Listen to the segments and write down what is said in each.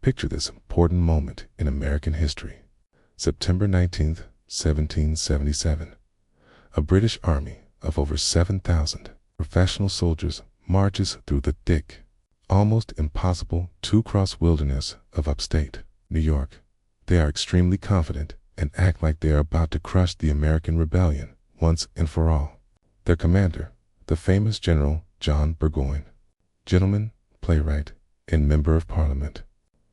Picture this important moment in American history. September 19th, 1777. A British army of over 7,000 professional soldiers marches through the thick, almost impossible two-cross wilderness of upstate New York. They are extremely confident and act like they are about to crush the American rebellion once and for all. Their commander, the famous General John Burgoyne, gentleman, playwright, and member of Parliament,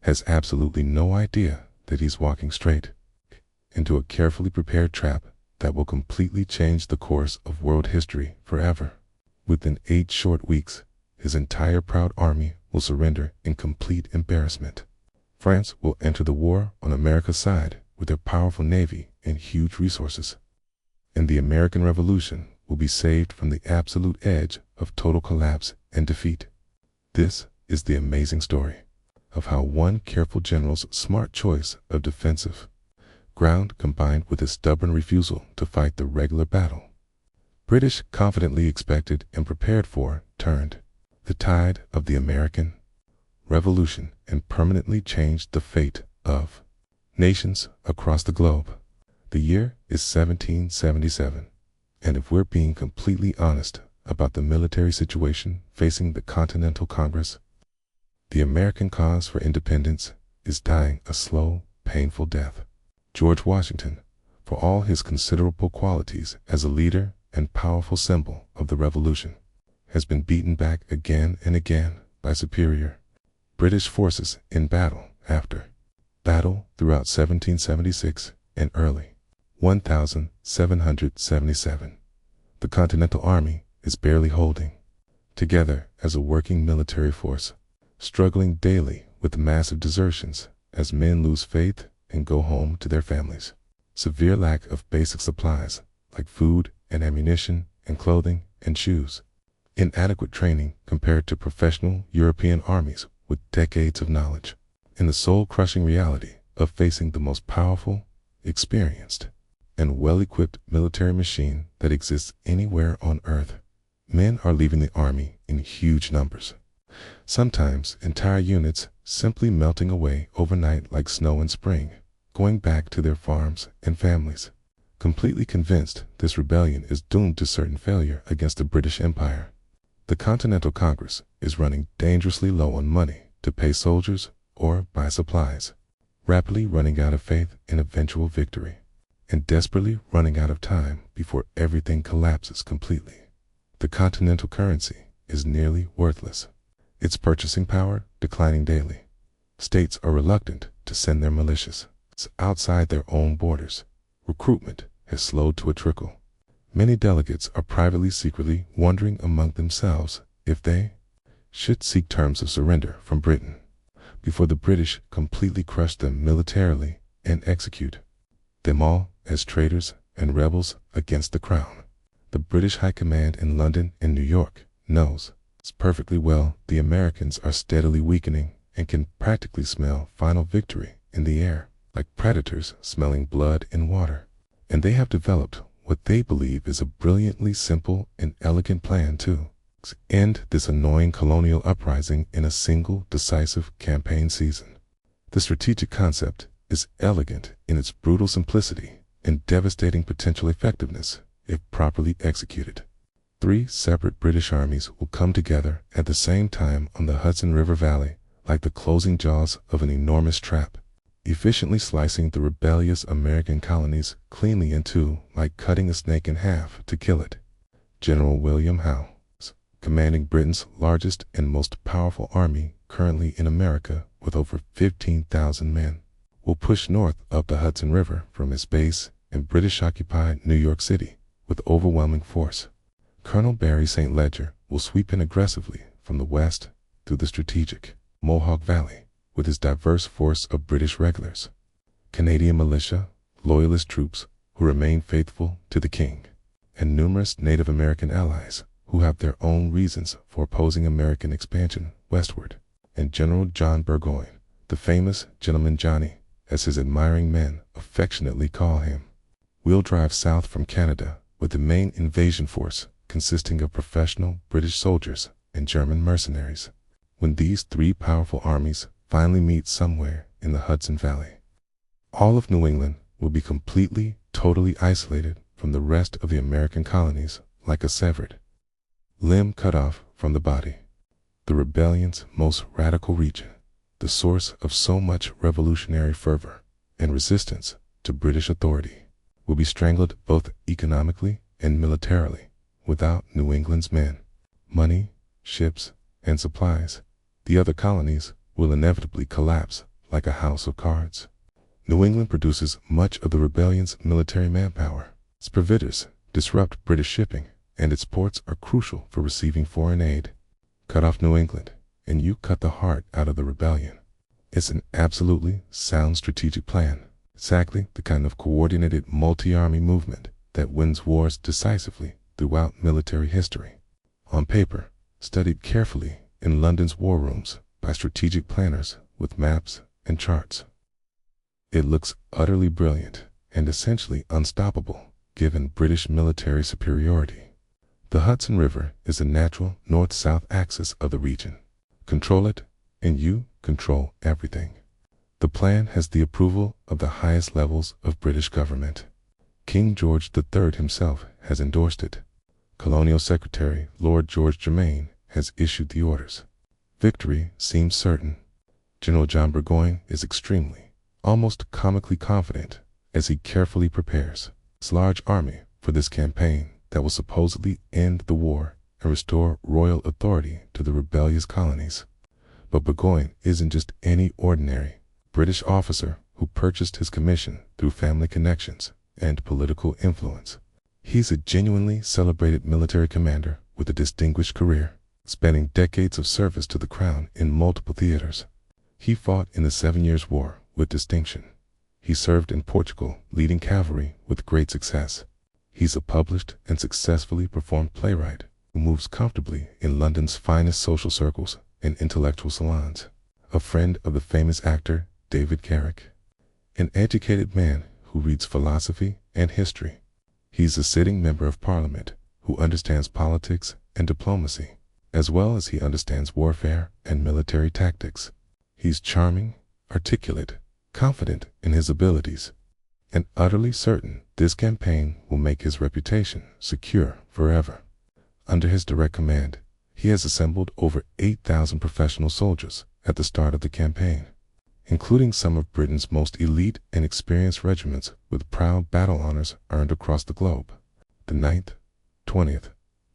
has absolutely no idea that he's walking straight into a carefully prepared trap that will completely change the course of world history forever. Within 8 short weeks, his entire proud army will surrender in complete embarrassment. France will enter the war on America's side with their powerful navy and huge resources. And the American Revolution will be saved from the absolute edge of total collapse and defeat. This is the amazing story of how one careful general's smart choice of defensive ground combined with his stubborn refusal to fight the regular battle British confidently expected and prepared for turned the tide of the American Revolution and permanently changed the fate of nations across the globe. The year is 1777, and if we're being completely honest about the military situation facing the Continental Congress, the American cause for independence is dying a slow, painful death. George Washington, for all his considerable qualities as a leader and powerful symbol of the Revolution, has been beaten back again and again by superior British forces in battle after battle throughout 1776 and early 1777. The Continental Army is barely holding together as a working military force, struggling daily with massive desertions as men lose faith and go home to their families. Severe lack of basic supplies like food and ammunition and clothing and shoes. Inadequate training compared to professional European armies with decades of knowledge. And the soul-crushing reality of facing the most powerful, experienced, and well-equipped military machine that exists anywhere on Earth. Men are leaving the army in huge numbers. Sometimes entire units simply melting away overnight like snow in spring, going back to their farms and families, completely convinced this rebellion is doomed to certain failure against the British Empire. The Continental Congress is running dangerously low on money to pay soldiers or buy supplies, rapidly running out of faith in eventual victory, and desperately running out of time before everything collapses completely. The continental currency is nearly worthless, its purchasing power declining daily. States are reluctant to send their militias outside their own borders. Recruitment has slowed to a trickle. Many delegates are privately, secretly wondering among themselves if they should seek terms of surrender from Britain before the British completely crush them militarily and execute them all as traitors and rebels against the crown. The British High Command in London and New York knows perfectly well the Americans are steadily weakening and can practically smell final victory in the air, like predators smelling blood in water. And they have developed what they believe is a brilliantly simple and elegant plan to end this annoying colonial uprising in a single decisive campaign season. The strategic concept is elegant in its brutal simplicity and devastating potential effectiveness if properly executed. 3 separate British armies will come together at the same time on the Hudson River Valley like the closing jaws of an enormous trap, efficiently slicing the rebellious American colonies cleanly in two like cutting a snake in half to kill it. General William Howe, commanding Britain's largest and most powerful army currently in America with over 15,000 men, will push north up the Hudson River from his base in British-occupied New York City with overwhelming force. Colonel Barry St. Ledger will sweep in aggressively from the west through the strategic Mohawk Valley with his diverse force of British regulars, Canadian militia, loyalist troops who remain faithful to the King, and numerous Native American allies who have their own reasons for opposing American expansion westward. And General John Burgoyne, the famous Gentleman Johnny, as his admiring men affectionately call him, will drive south from Canada with the main invasion force consisting of professional British soldiers and German mercenaries. When these 3 powerful armies finally meet somewhere in the Hudson Valley. All of New England will be completely, totally isolated from the rest of the American colonies, like a severed limb cut off from the body. The rebellion's most radical region, the source of so much revolutionary fervor and resistance to British authority, will be strangled both economically and militarily. Without New England's men, money, ships, and supplies, the other colonies will inevitably collapse like a house of cards. New England produces much of the rebellion's military manpower. Its providers disrupt British shipping, and its ports are crucial for receiving foreign aid. Cut off New England, and you cut the heart out of the rebellion. It's an absolutely sound strategic plan, exactly the kind of coordinated multi-army movement that wins wars decisively throughout military history. On paper, studied carefully in London's war rooms by strategic planners with maps and charts, it looks utterly brilliant and essentially unstoppable given British military superiority. The Hudson River is the natural north-south axis of the region. Control it, and you control everything. The plan has the approval of the highest levels of British government. King George III himself has endorsed it. Colonial Secretary Lord George Germain has issued the orders. Victory seems certain. General John Burgoyne is extremely, almost comically confident as he carefully prepares his large army for this campaign that will supposedly end the war and restore royal authority to the rebellious colonies. But Burgoyne isn't just any ordinary British officer who purchased his commission through family connections and political influence. He's a genuinely celebrated military commander with a distinguished career, spanning decades of service to the crown in multiple theaters. He fought in the 7 Years' War with distinction. He served in Portugal leading cavalry with great success. He's a published and successfully performed playwright who moves comfortably in London's finest social circles and intellectual salons. A friend of the famous actor David Garrick. An educated man who reads philosophy and history. He's a sitting member of Parliament who understands politics and diplomacy, as well as he understands warfare and military tactics. He's charming, articulate, confident in his abilities, and utterly certain this campaign will make his reputation secure forever. Under his direct command, he has assembled over 8,000 professional soldiers at the start of the campaign, including some of Britain's most elite and experienced regiments with proud battle honors earned across the globe. The 9th, 20th,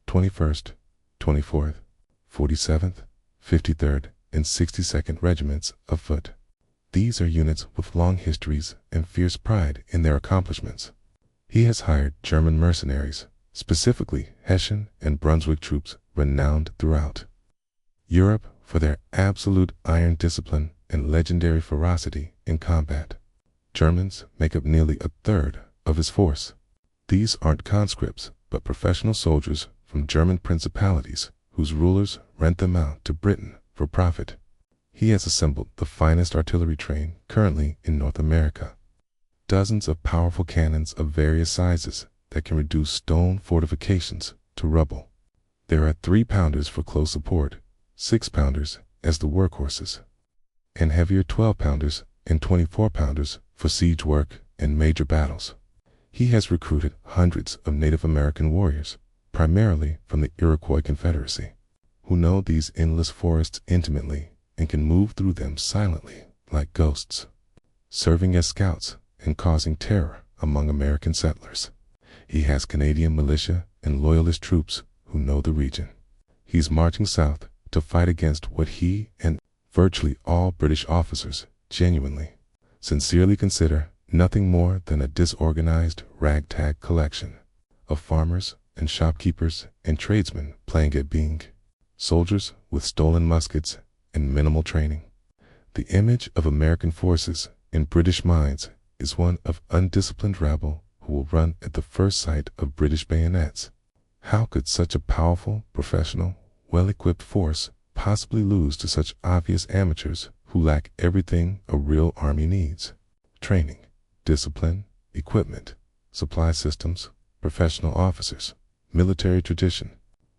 21st, 24th, 47th, 53rd, and 62nd Regiments of Foot. These are units with long histories and fierce pride in their accomplishments. He has hired German mercenaries, specifically Hessian and Brunswick troops renowned throughout Europe for their absolute iron discipline and legendary ferocity in combat. Germans make up nearly a third of his force. These aren't conscripts, but professional soldiers from German principalities whose rulers rent them out to Britain for profit. He has assembled the finest artillery train currently in North America. Dozens of powerful cannons of various sizes that can reduce stone fortifications to rubble. There are 3-pounders for close support, 6-pounders as the workhorses, and heavier 12-pounders and 24-pounders for siege work and major battles. He has recruited hundreds of Native American warriors, primarily from the Iroquois Confederacy, who know these endless forests intimately and can move through them silently like ghosts, serving as scouts and causing terror among American settlers. He has Canadian militia and loyalist troops who know the region. He's marching south to fight against what he and virtually all British officers genuinely, sincerely consider nothing more than a disorganized ragtag collection of farmers and shopkeepers and tradesmen playing at being soldiers with stolen muskets and minimal training. The image of American forces in British minds is one of undisciplined rabble who will run at the first sight of British bayonets. How could such a powerful, professional, well-equipped force possibly lose to such obvious amateurs who lack everything a real army needs? Training, discipline, equipment, supply systems, professional officers, military tradition.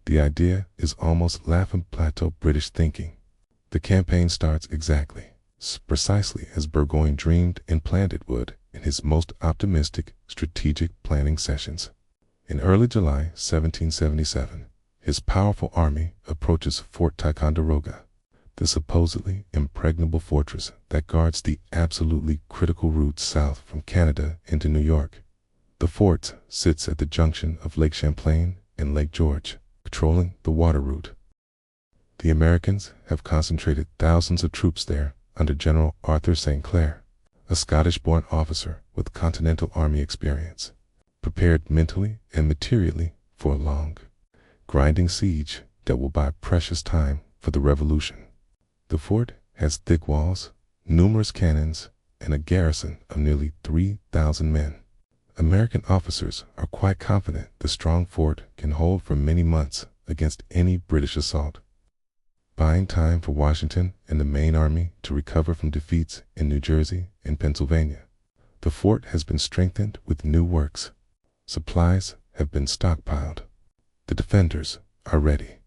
The idea is almost laughing plateau British thinking. The campaign starts exactly precisely as Burgoyne dreamed and planned it would in his most optimistic strategic planning sessions. In early July 1777, his powerful army approaches Fort Ticonderoga, the supposedly impregnable fortress that guards the absolutely critical route south from Canada into New York. The fort sits at the junction of Lake Champlain and Lake George, controlling the water route. The Americans have concentrated thousands of troops there under General Arthur St. Clair, a Scottish-born officer with Continental Army experience, prepared mentally and materially for a long, grinding siege that will buy precious time for the Revolution. The fort has thick walls, numerous cannons, and a garrison of nearly 3,000 men. American officers are quite confident the strong fort can hold for many months against any British assault. Buying time for Washington and the main army to recover from defeats in New Jersey and Pennsylvania, the fort has been strengthened with new works. Supplies have been stockpiled. The defenders are ready.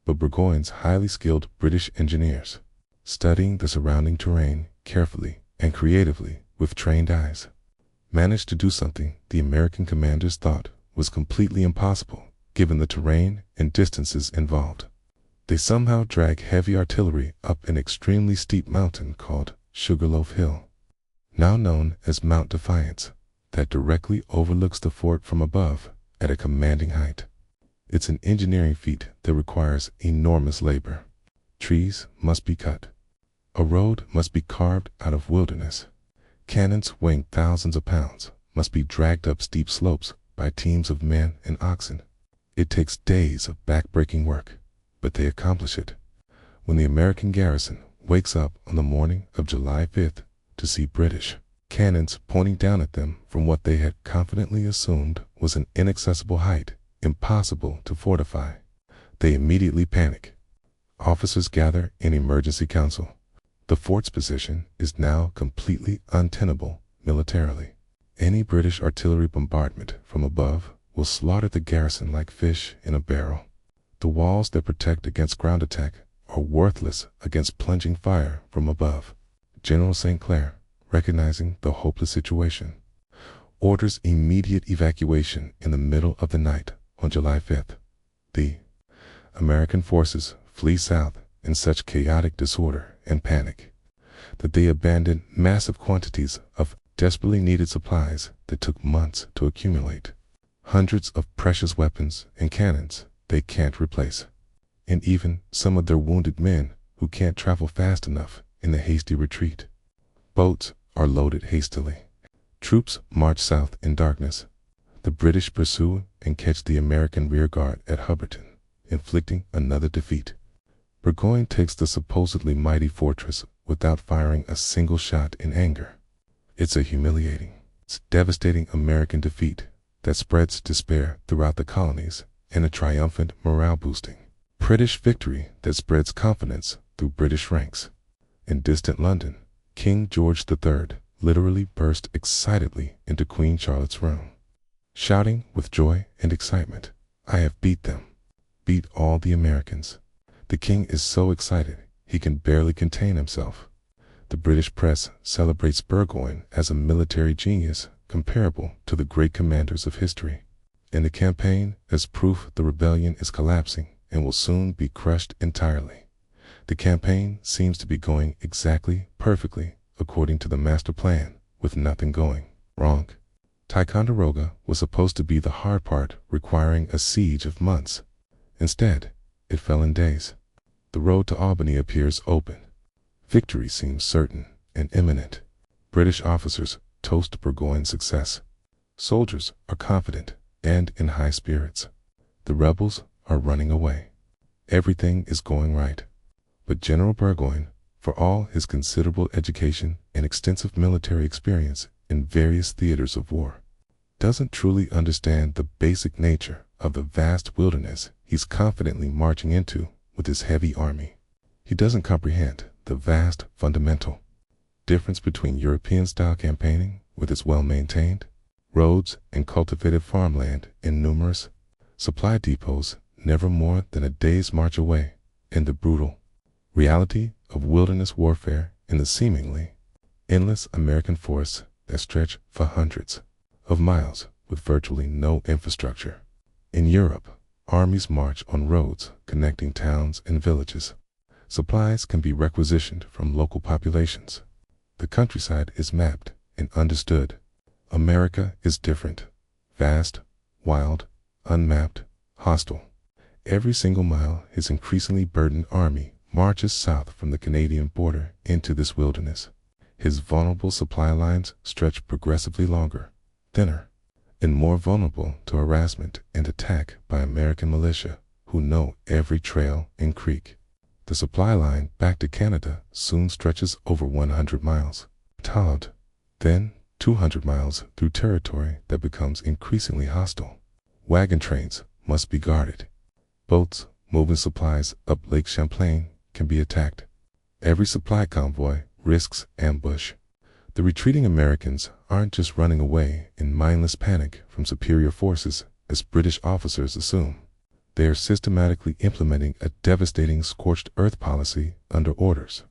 But Burgoyne's highly skilled British engineers, studying the surrounding terrain carefully and creatively with trained eyes, managed to do something the American commanders thought was completely impossible given the terrain and distances involved. They somehow drag heavy artillery up an extremely steep mountain called Sugarloaf Hill, now known as Mount Defiance, that directly overlooks the fort from above at a commanding height. It's an engineering feat that requires enormous labor. Trees must be cut. A road must be carved out of wilderness. Cannons weighing thousands of pounds must be dragged up steep slopes by teams of men and oxen. It takes days of back-breaking work, but they accomplish it. When the American garrison wakes up on the morning of July 5th to see British cannons pointing down at them from what they had confidently assumed was an inaccessible height, impossible to fortify, they immediately panic. Officers gather in emergency council. The fort's position is now completely untenable militarily. Any British artillery bombardment from above will slaughter the garrison like fish in a barrel. The walls that protect against ground attack are worthless against plunging fire from above. General St. Clair, recognizing the hopeless situation, orders immediate evacuation in the middle of the night on July 5th. The American forces flee south in such chaotic disorder and panic that they abandon massive quantities of desperately needed supplies that took months to accumulate, hundreds of precious weapons and cannons they can't replace, and even some of their wounded men who can't travel fast enough in the hasty retreat. Boats are loaded hastily. Troops march south in darkness. The British pursue and catch the American rearguard at Hubbardton, inflicting another defeat. Burgoyne takes the supposedly mighty fortress without firing a single shot in anger. It's a humiliating, devastating American defeat that spreads despair throughout the colonies and a triumphant morale-boosting British victory that spreads confidence through British ranks. In distant London, King George III literally burst excitedly into Queen Charlotte's room, shouting with joy and excitement, "I have beat them, beat all the Americans." The king is so excited he can barely contain himself. The British press celebrates Burgoyne as a military genius comparable to the great commanders of history, and the campaign as proof the rebellion is collapsing and will soon be crushed entirely. The campaign seems to be going exactly perfectly according to the master plan, with nothing going wrong. Ticonderoga was supposed to be the hard part, requiring a siege of months. Instead, it fell in days. The road to Albany appears open. Victory seems certain and imminent. British officers toast Burgoyne's success. Soldiers are confident and in high spirits. The rebels are running away. Everything is going right. But General Burgoyne, for all his considerable education and extensive military experience in various theaters of war, doesn't truly understand the basic nature of the vast wilderness he's confidently marching into with his heavy army. He doesn't comprehend the vast fundamental difference between European-style campaigning with its well-maintained roads and cultivated farmland and numerous supply depots never more than a day's march away, and the brutal reality of wilderness warfare in the seemingly endless American forests that stretch for hundreds of miles with virtually no infrastructure. In Europe, armies march on roads connecting towns and villages. Supplies can be requisitioned from local populations. The countryside is mapped and understood. America is different. Vast, wild, unmapped, hostile. Every single mile his increasingly burdened army marches south from the Canadian border into this wilderness. His vulnerable supply lines stretch progressively longer, thinner, and more vulnerable to harassment and attack by American militia who know every trail and creek. The supply line back to Canada soon stretches over 100 miles, tolled, then 200 miles through territory that becomes increasingly hostile. Wagon trains must be guarded. Boats moving supplies up Lake Champlain can be attacked. Every supply convoy risks ambush. The retreating Americans aren't just running away in mindless panic from superior forces, as British officers assume. They are systematically implementing a devastating scorched earth policy under orders,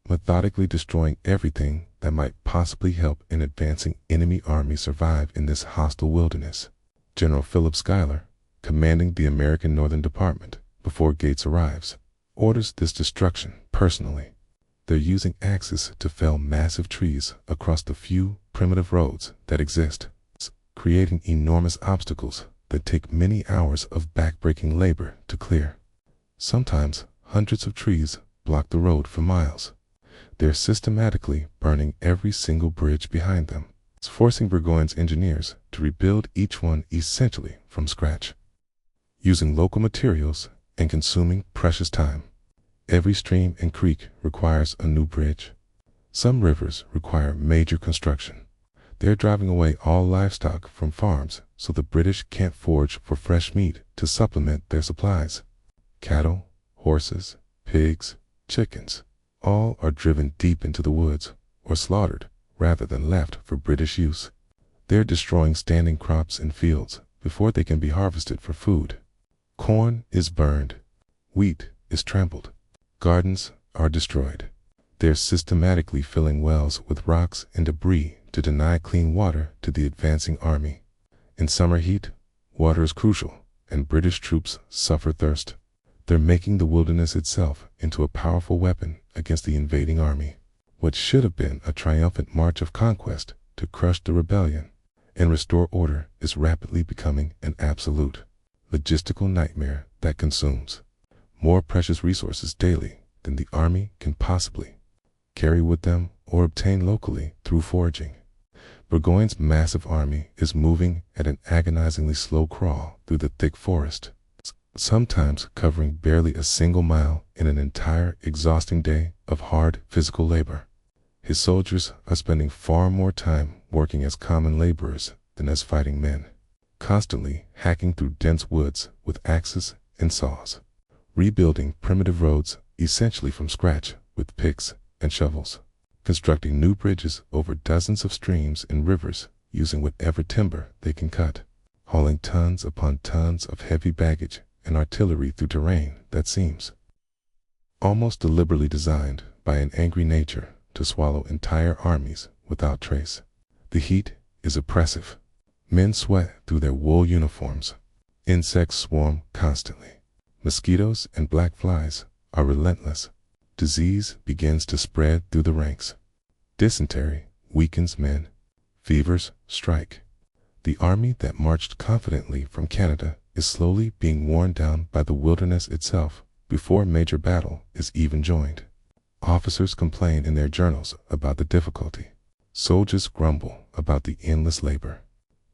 methodically destroying everything that might possibly help an advancing enemy army survive in this hostile wilderness. General Philip Schuyler, commanding the American Northern Department before Gates arrives, orders this destruction personally. They're using axes to fell massive trees across the few primitive roads that exist, creating enormous obstacles that take many hours of backbreaking labor to clear. Sometimes hundreds of trees block the road for miles. They're systematically burning every single bridge behind them, forcing Burgoyne's engineers to rebuild each one essentially from scratch. Using local materials and consuming precious time. Every stream and creek requires a new bridge. Some rivers require major construction. They're driving away all livestock from farms so the British can't forage for fresh meat to supplement their supplies. Cattle, horses, pigs, chickens, all are driven deep into the woods or slaughtered rather than left for British use. They're destroying standing crops and fields before they can be harvested for food. Corn is burned. Wheat is trampled. Gardens are destroyed. They're systematically filling wells with rocks and debris to deny clean water to the advancing army. In summer heat, water is crucial, and British troops suffer thirst. They're making the wilderness itself into a powerful weapon against the invading army. What should have been a triumphant march of conquest to crush the rebellion and restore order is rapidly becoming an absolute logistical nightmare that consumes more precious resources daily than the army can possibly carry with them or obtain locally through foraging. Burgoyne's massive army is moving at an agonizingly slow crawl through the thick forest, sometimes covering barely a single mile in an entire exhausting day of hard physical labor. His soldiers are spending far more time working as common laborers than as fighting men, constantly hacking through dense woods with axes and saws, rebuilding primitive roads essentially from scratch with picks and shovels, constructing new bridges over dozens of streams and rivers using whatever timber they can cut, hauling tons upon tons of heavy baggage and artillery through terrain that seems almost deliberately designed by an angry nature to swallow entire armies without trace. The heat is oppressive. Men sweat through their wool uniforms. Insects swarm constantly. Mosquitoes and black flies are relentless. Disease begins to spread through the ranks. Dysentery weakens men. Fevers strike. The army that marched confidently from Canada is slowly being worn down by the wilderness itself before a major battle is even joined. Officers complain in their journals about the difficulty. Soldiers grumble about the endless labor.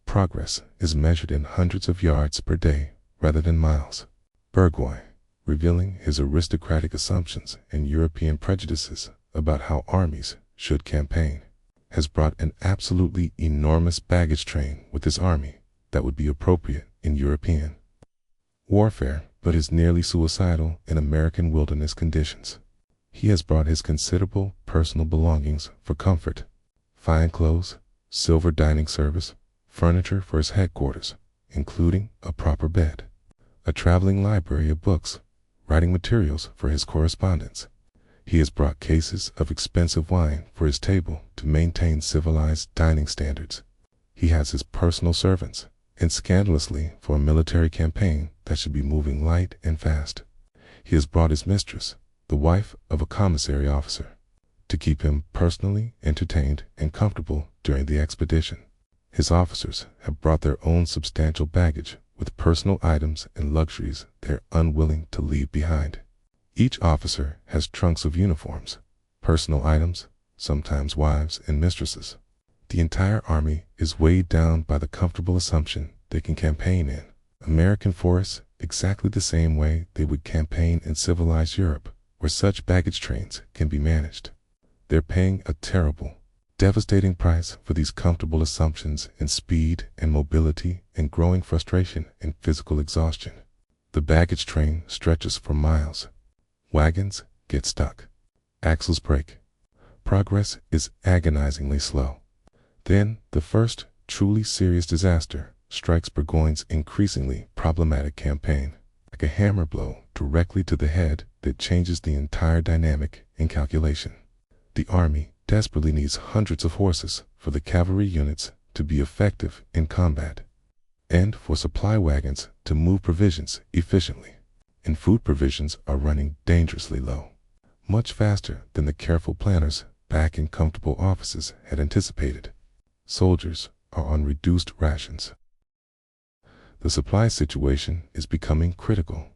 Progress is measured in hundreds of yards per day rather than miles. Burgoyne, revealing his aristocratic assumptions and European prejudices about how armies should campaign, has brought an absolutely enormous baggage train with his army that would be appropriate in European warfare, but is nearly suicidal in American wilderness conditions. He has brought his considerable personal belongings for comfort: fine clothes, silver dining service, furniture for his headquarters, including a proper bed, a traveling library of books, writing materials for his correspondence. He has brought cases of expensive wine for his table to maintain civilized dining standards. He has his personal servants, and scandalously for a military campaign that should be moving light and fast, he has brought his mistress, the wife of a commissary officer, to keep him personally entertained and comfortable during the expedition. His officers have brought their own substantial baggage with personal items and luxuries they are unwilling to leave behind. Each officer has trunks of uniforms, personal items, sometimes wives and mistresses. The entire army is weighed down by the comfortable assumption they can campaign in American forests exactly the same way they would campaign in civilized Europe, where such baggage trains can be managed. They're paying a terrible, devastating price for these comfortable assumptions in speed and mobility and growing frustration and physical exhaustion. The baggage train stretches for miles. Wagons get stuck. Axles break. Progress is agonizingly slow. Then the first truly serious disaster strikes Burgoyne's increasingly problematic campaign, like a hammer blow directly to the head that changes the entire dynamic and calculation. The army desperately needs hundreds of horses for the cavalry units to be effective in combat, and for supply wagons to move provisions efficiently. And food provisions are running dangerously low, much faster than the careful planners back in comfortable offices had anticipated. Soldiers are on reduced rations. The supply situation is becoming critical.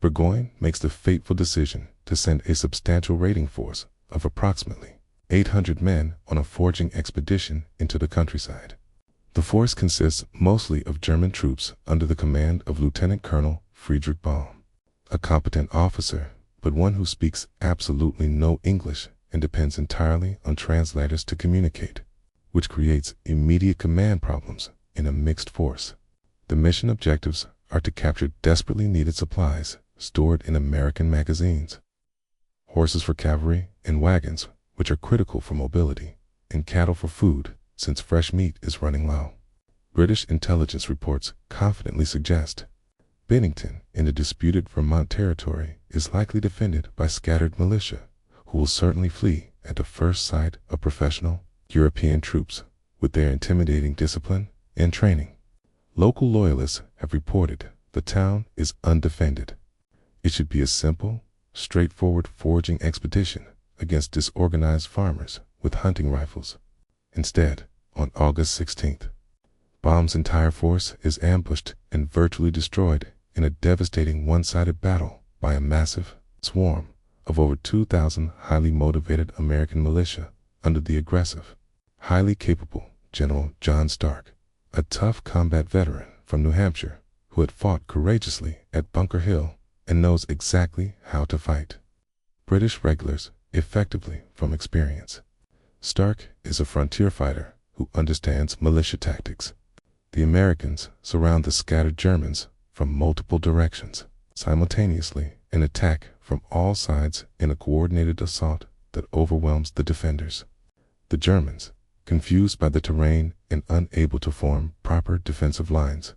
Burgoyne makes the fateful decision to send a substantial raiding force of approximately 800 men on a foraging expedition into the countryside. The force consists mostly of German troops under the command of Lieutenant Colonel Friedrich Baum, a competent officer, but one who speaks absolutely no English and depends entirely on translators to communicate, which creates immediate command problems in a mixed force. The mission objectives are to capture desperately needed supplies stored in American magazines, horses for cavalry and wagons, which are critical for mobility, and cattle for food, since fresh meat is running low. British intelligence reports confidently suggest Benedict in the disputed Vermont territory is likely defended by scattered militia, who will certainly flee at the first sight of professional European troops with their intimidating discipline and training. Local loyalists have reported the town is undefended. It should be a simple, straightforward foraging expedition against disorganized farmers with hunting rifles. Instead, on August 16th, Baum's entire force is ambushed and virtually destroyed in a devastating one-sided battle by a massive swarm of over 2,000 highly motivated American militia under the aggressive, highly capable General John Stark, a tough combat veteran from New Hampshire who had fought courageously at Bunker Hill and knows exactly how to fight British regulars effectively from experience. Stark is a frontier fighter who understands militia tactics. The Americans surround the scattered Germans from multiple directions, simultaneously, and attack from all sides in a coordinated assault that overwhelms the defenders. The Germans, confused by the terrain and unable to form proper defensive lines,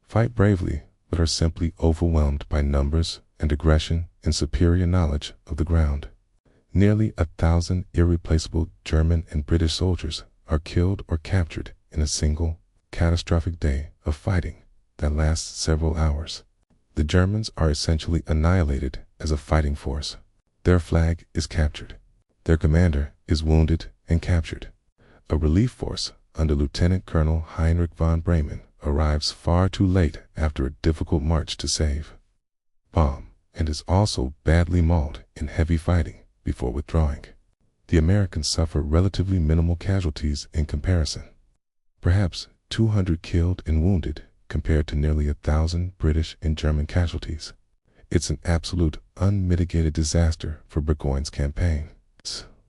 fight bravely but are simply overwhelmed by numbers and aggression and superior knowledge of the ground. Nearly 1,000 irreplaceable German and British soldiers are killed or captured in a single, catastrophic day of fighting that lasts several hours. The Germans are essentially annihilated as a fighting force. Their flag is captured. Their commander is wounded and captured. A relief force under Lieutenant Colonel Heinrich von Bremen arrives far too late after a difficult march to save Baum, and is also badly mauled in heavy fighting before withdrawing. The Americans suffer relatively minimal casualties in comparison. Perhaps 200 killed and wounded compared to nearly 1,000 British and German casualties. It's an absolute unmitigated disaster for Burgoyne's campaign.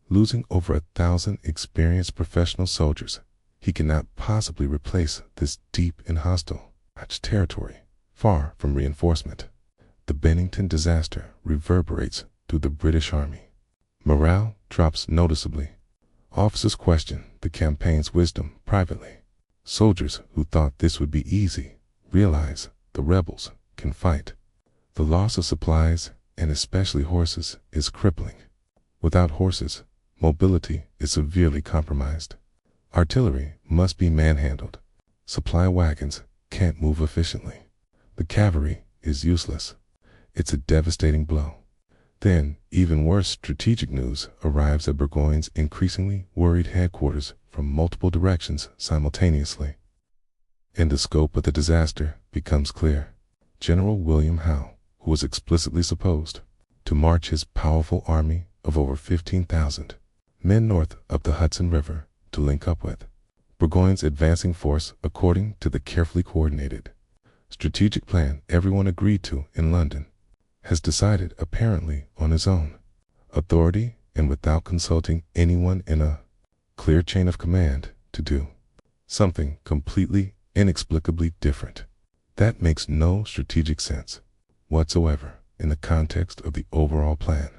Losing over 1,000 experienced professional soldiers, he cannot possibly replace this deep and hostile territory, far from reinforcement. The Bennington disaster reverberates through the British Army. Morale drops noticeably. Officers question the campaign's wisdom privately. Soldiers who thought this would be easy realize the rebels can fight. The loss of supplies, and especially horses, is crippling. Without horses, mobility is severely compromised. Artillery must be manhandled. Supply wagons can't move efficiently. The cavalry is useless. It's a devastating blow. Then, even worse strategic news arrives at Burgoyne's increasingly worried headquarters from multiple directions simultaneously. And the scope of the disaster becomes clear. General William Howe, who was explicitly supposed to march his powerful army of over 15,000 men north of the Hudson River to link up with Burgoyne's advancing force according to the carefully coordinated strategic plan everyone agreed to in London, has decided apparently on his own authority and without consulting anyone in a clear chain of command to do something completely, inexplicably different. That makes no strategic sense whatsoever in the context of the overall plan.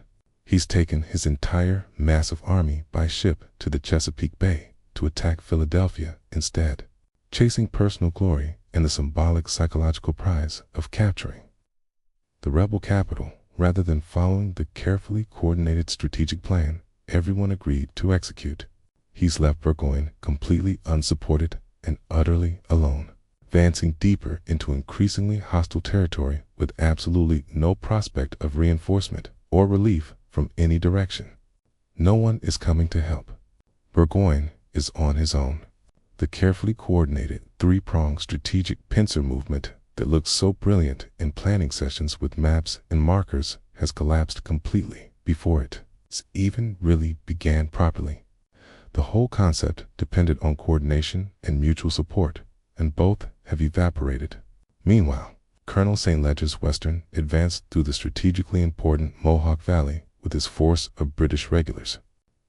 He's taken his entire massive army by ship to the Chesapeake Bay to attack Philadelphia instead, chasing personal glory and the symbolic psychological prize of capturing the rebel capital rather than following the carefully coordinated strategic plan everyone agreed to execute. He's left Burgoyne completely unsupported and utterly alone, advancing deeper into increasingly hostile territory with absolutely no prospect of reinforcement or relief from any direction. No one is coming to help. Burgoyne is on his own. The carefully coordinated three-pronged strategic pincer movement that looked so brilliant in planning sessions with maps and markers has collapsed completely before it even really began properly. The whole concept depended on coordination and mutual support, and both have evaporated. Meanwhile, Colonel St. Leger's Western advanced through the strategically important Mohawk Valley with his force of British regulars,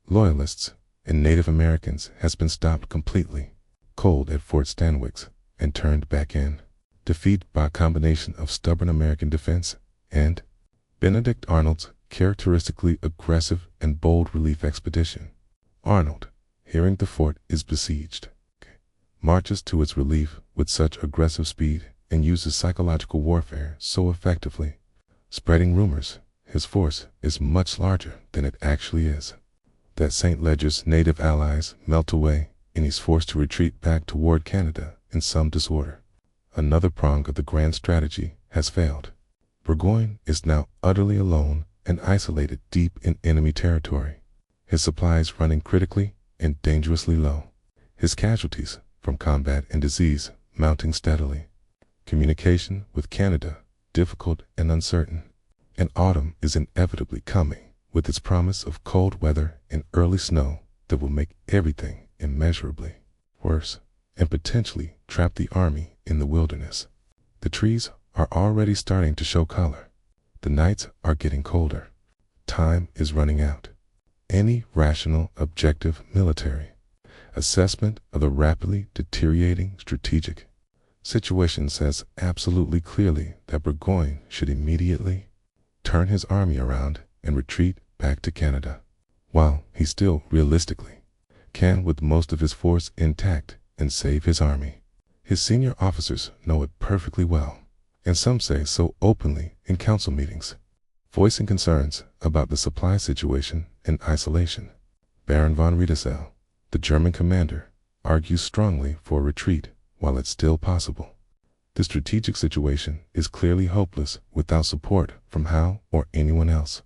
Loyalists, and Native Americans has been stopped completely, cold at Fort Stanwix, and turned back in, defeated by a combination of stubborn American defense and Benedict Arnold's characteristically aggressive and bold relief expedition. Arnold, hearing the fort is besieged, marches to its relief with such aggressive speed and uses psychological warfare so effectively, spreading rumors his force is much larger than it actually is, that St. Leger's native allies melt away and he's forced to retreat back toward Canada in some disorder. Another prong of the grand strategy has failed. Burgoyne is now utterly alone and isolated deep in enemy territory, his supplies running critically and dangerously low, his casualties from combat and disease mounting steadily, communication with Canada difficult and uncertain, and autumn is inevitably coming with its promise of cold weather and early snow that will make everything immeasurably worse and potentially trap the army in the wilderness. The trees are already starting to show color. The nights are getting colder. Time is running out. Any rational, objective military assessment of the rapidly deteriorating strategic situation says absolutely clearly that Burgoyne should immediately turn his army around and retreat back to Canada, while he still realistically can with most of his force intact and save his army. His senior officers know it perfectly well, and some say so openly in council meetings, voicing concerns about the supply situation and isolation. Baron von Riedesel, the German commander, argues strongly for retreat while it's still possible. The strategic situation is clearly hopeless without support from Howe or anyone else.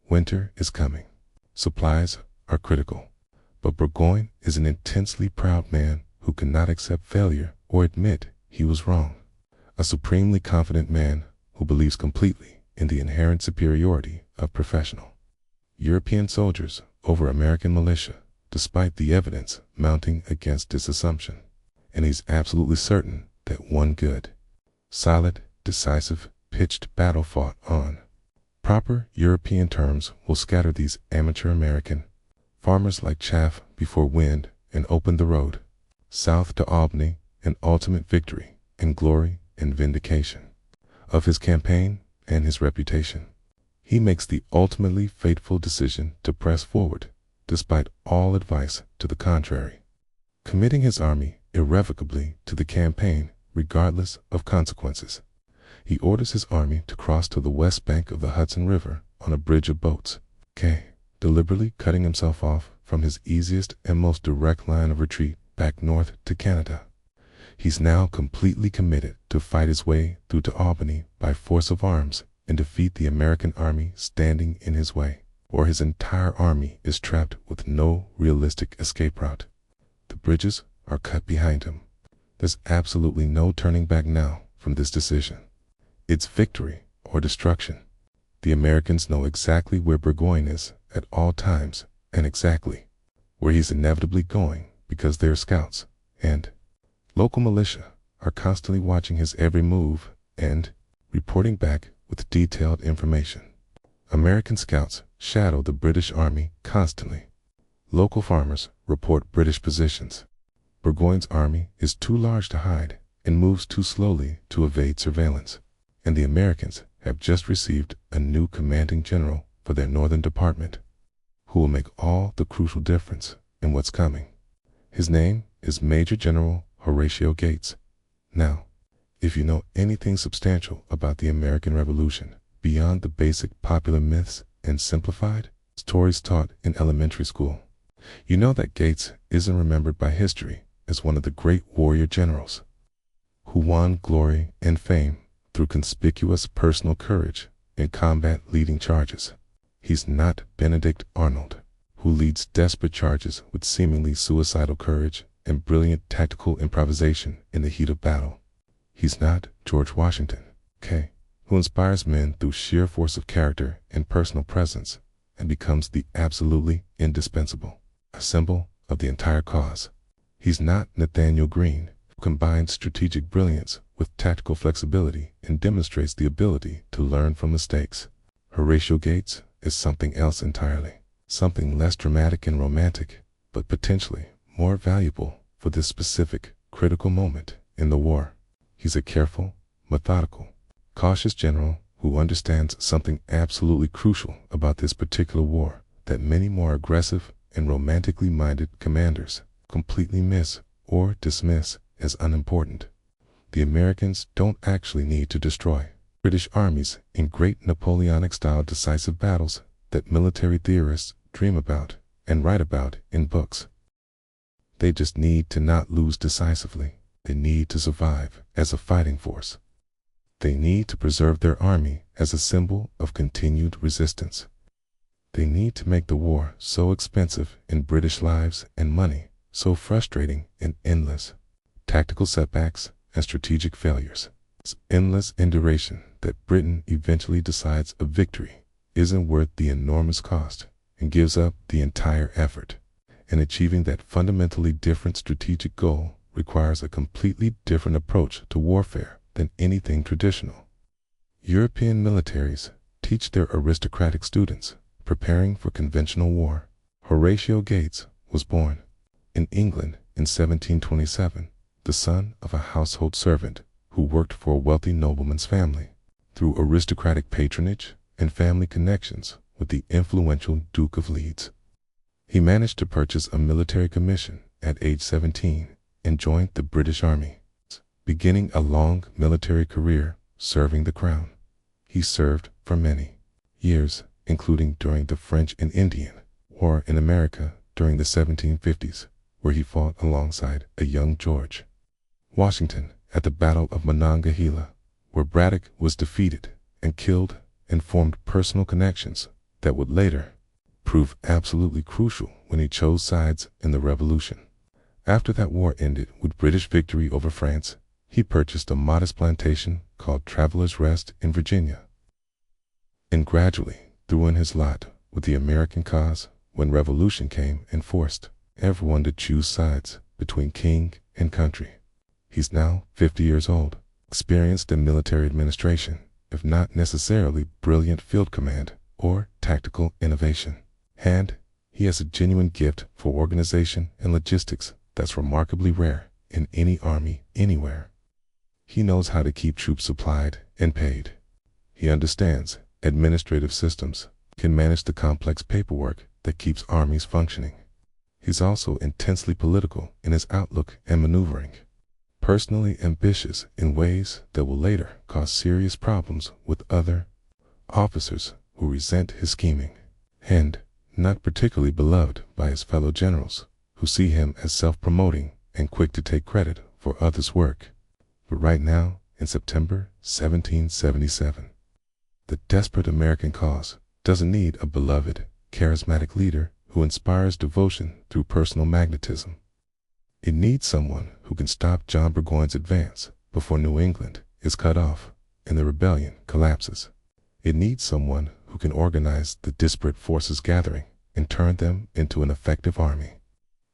Winter is coming. Supplies are critical. But Burgoyne is an intensely proud man who cannot accept failure or admit he was wrong. A supremely confident man who believes completely in the inherent superiority of professional European soldiers over American militia, despite the evidence mounting against this assumption. And he's absolutely certain that one good, solid, decisive, pitched battle fought on proper European terms will scatter these amateur American farmers like chaff before wind and open the road south to Albany and ultimate victory and glory and vindication of his campaign and his reputation. He makes the ultimately fateful decision to press forward despite all advice to the contrary, committing his army irrevocably to the campaign regardless of consequences. He orders his army to cross to the west bank of the Hudson River on a bridge of boats, deliberately cutting himself off from his easiest and most direct line of retreat back north to Canada. He's now completely committed to fight his way through to Albany by force of arms and defeat the American army standing in his way, or his entire army is trapped with no realistic escape route. The bridges are cut behind him. There's absolutely no turning back now from this decision. It's victory or destruction. The Americans know exactly where Burgoyne is at all times and exactly where he's inevitably going because they're scouts, and local militia are constantly watching his every move and reporting back with detailed information. American scouts shadow the British Army constantly. Local farmers report British positions. Burgoyne's army is too large to hide and moves too slowly to evade surveillance, and the Americans have just received a new commanding general for their northern department, who will make all the crucial difference in what's coming. His name is Major General Horatio Gates. Now, if you know anything substantial about the American Revolution, beyond the basic popular myths and simplified stories taught in elementary school, you know that Gates isn't remembered by history as one of the great warrior generals who won glory and fame through conspicuous personal courage in combat leading charges. He's not Benedict Arnold, who leads desperate charges with seemingly suicidal courage and brilliant tactical improvisation in the heat of battle. He's not George Washington, who inspires men through sheer force of character and personal presence and becomes the absolutely indispensable, a symbol of the entire cause. He's not Nathaniel Greene, who combines strategic brilliance with tactical flexibility and demonstrates the ability to learn from mistakes. Horatio Gates is something else entirely, something less dramatic and romantic, but potentially more valuable for this specific, critical moment in the war. He's a careful, methodical, cautious general who understands something absolutely crucial about this particular war that many more aggressive and romantically minded commanders completely miss or dismiss as unimportant. The Americans don't actually need to destroy British armies in great Napoleonic-style decisive battles that military theorists dream about and write about in books. They just need to not lose decisively. They need to survive as a fighting force. They need to preserve their army as a symbol of continued resistance. They need to make the war so expensive in British lives and money, so frustrating and endless. Tactical setbacks and strategic failures, it's endless in duration, that Britain eventually decides a victory isn't worth the enormous cost and gives up the entire effort. And achieving that fundamentally different strategic goal requires a completely different approach to warfare than anything traditional. European militaries teach their aristocratic students preparing for conventional war. Horatio Gates was born in England in 1727, the son of a household servant who worked for a wealthy nobleman's family. Through aristocratic patronage and family connections with the influential Duke of Leeds, he managed to purchase a military commission at age 17 and joined the British Army, beginning a long military career serving the crown. He served for many years, including during the French and Indian War in America during the 1750s, where he fought alongside a young George Washington at the Battle of Monongahela, where Braddock was defeated and killed, and formed personal connections that would later prove absolutely crucial when he chose sides in the Revolution. After that war ended with British victory over France, he purchased a modest plantation called Travelers Rest in Virginia, and gradually threw in his lot with the American cause when revolution came and forced everyone to choose sides between king and country. He's now 50 years old, experienced in military administration, if not necessarily brilliant field command or tactical innovation. And he has a genuine gift for organization and logistics that's remarkably rare in any army anywhere. He knows how to keep troops supplied and paid. He understands administrative systems, can manage the complex paperwork that keeps armies functioning. He's also intensely political in his outlook and maneuvering, personally ambitious in ways that will later cause serious problems with other officers who resent his scheming. And not particularly beloved by his fellow generals, who see him as self-promoting and quick to take credit for others' work. But right now, in September 1777, the desperate American cause doesn't need a beloved, charismatic leader who inspires devotion through personal magnetism. It needs someone who can stop John Burgoyne's advance before New England is cut off and the rebellion collapses. It needs someone who can organize the disparate forces gathering and turn them into an effective army.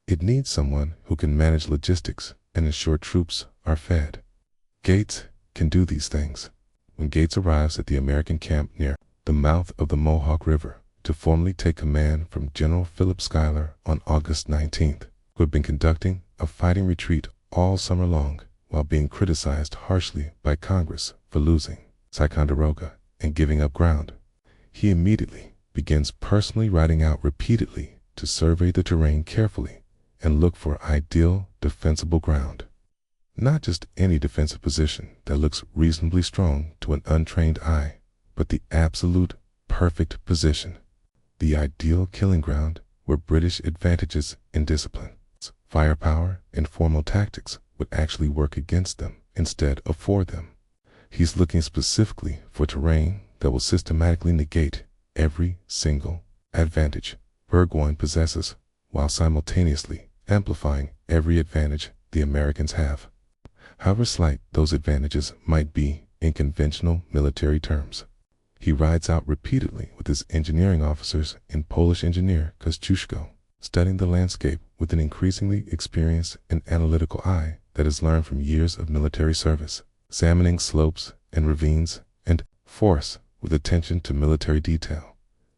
It needs someone who can manage logistics and ensure troops are fed. Gates can do these things. When Gates arrives at the American camp near the mouth of the Mohawk River to formally take command from General Philip Schuyler on August 19th, who had been conducting a fighting retreat all summer long while being criticized harshly by Congress for losing Saratoga and giving up ground, he immediately begins personally riding out repeatedly to survey the terrain carefully and look for ideal defensible ground. Not just any defensive position that looks reasonably strong to an untrained eye, but the absolute perfect position, the ideal killing ground where British advantages in discipline, firepower, and formal tactics would actually work against them instead of for them. He's looking specifically for terrain that will systematically negate every single advantage Burgoyne possesses while simultaneously amplifying every advantage the Americans have, however slight those advantages might be in conventional military terms. He rides out repeatedly with his engineering officers in Polish engineer Kosciuszko, studying the landscape with an increasingly experienced and analytical eye that has learned from years of military service, examining slopes and ravines and forests with attention to military detail,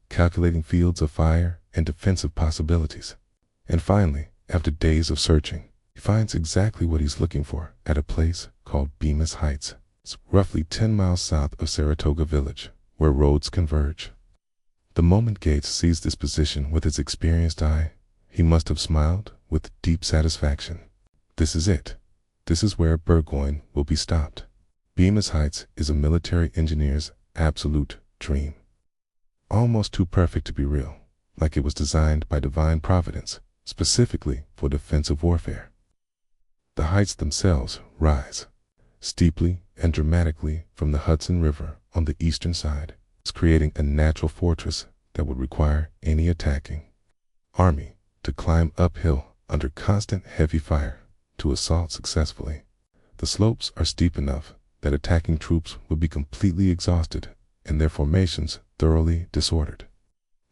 calculating fields of fire and defensive possibilities. And finally, after days of searching, he finds exactly what he's looking for at a place called Bemis Heights. It's roughly 10 miles south of Saratoga village, where roads converge. The moment Gates sees this position with his experienced eye, he must have smiled with deep satisfaction. This is it. This is where Burgoyne will be stopped. Bemis Heights is a military engineer's absolute dream. Almost too perfect to be real, like it was designed by divine providence, specifically for defensive warfare. The heights themselves rise steeply and dramatically from the Hudson River on the eastern side, creating a natural fortress that would require any attacking army to climb uphill under constant heavy fire to assault successfully. The slopes are steep enough that attacking troops would be completely exhausted and their formations thoroughly disordered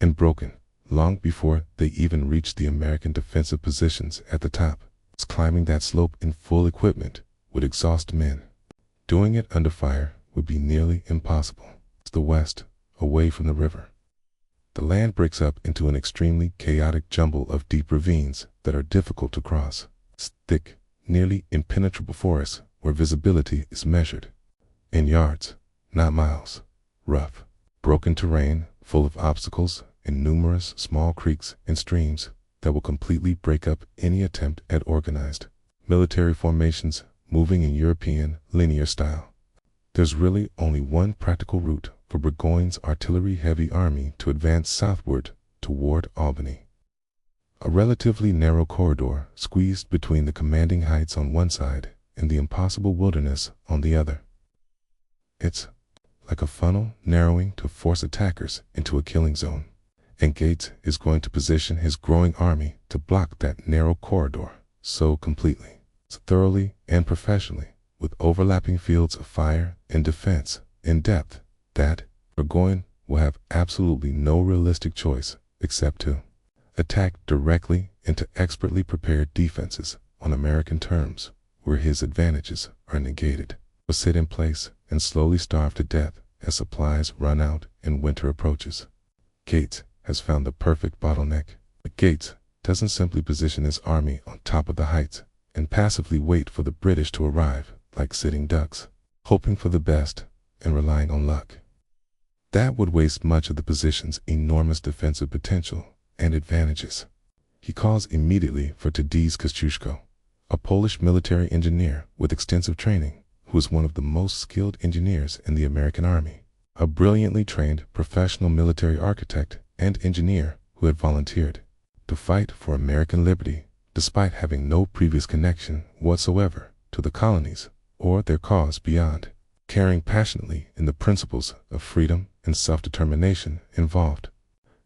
and broken long before they even reach the American defensive positions at the top. Climbing that slope in full equipment would exhaust men. Doing it under fire would be nearly impossible. To the west, away from the river, the land breaks up into an extremely chaotic jumble of deep ravines that are difficult to cross. It's thick, nearly impenetrable forests where visibility is measured in yards, not miles. Rough, broken terrain full of obstacles and numerous small creeks and streams that will completely break up any attempt at organized military formations moving in European linear style. There's really only one practical route for Burgoyne's artillery-heavy army to advance southward toward Albany. A relatively narrow corridor squeezed between the commanding heights on one side and the impossible wilderness on the other. It's like a funnel narrowing to force attackers into a killing zone, and Gates is going to position his growing army to block that narrow corridor so completely, so thoroughly and professionally, with overlapping fields of fire and defense in depth, that Burgoyne will have absolutely no realistic choice except to attack directly into expertly prepared defenses on American terms where his advantages are negated, or sit in place and slowly starve to death as supplies run out and winter approaches. Gates has found the perfect bottleneck. But Gates doesn't simply position his army on top of the heights and passively wait for the British to arrive like sitting ducks, hoping for the best and relying on luck. That would waste much of the position's enormous defensive potential and advantages. He calls immediately for Tadeusz Kosciuszko, a Polish military engineer with extensive training, who is one of the most skilled engineers in the American army, a brilliantly trained professional military architect and engineer who who had volunteered to fight for American liberty despite having no previous connection whatsoever to the colonies or their cause beyond, caring passionately in the principles of freedom and self-determination involved.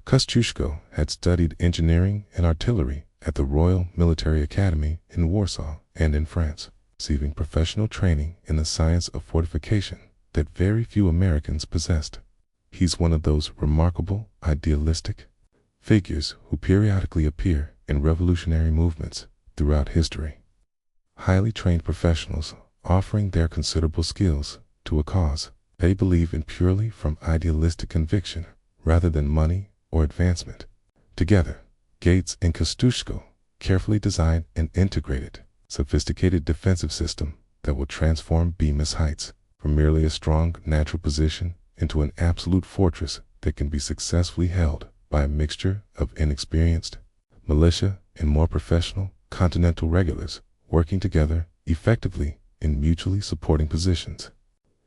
Kosciuszko had studied engineering and artillery at the Royal Military Academy in Warsaw and in France, receiving professional training in the science of fortification that very few Americans possessed. He's one of those remarkable, idealistic figures who periodically appear in revolutionary movements throughout history. Highly trained professionals offering their considerable skills to a cause they believe in purely from idealistic conviction rather than money or advancement. Together, Gates and Kosciuszko carefully designed an integrated, sophisticated defensive system that will transform Bemis Heights from merely a strong natural position into an absolute fortress that can be successfully held by a mixture of inexperienced militia and more professional Continental regulars working together effectively in mutually supporting positions.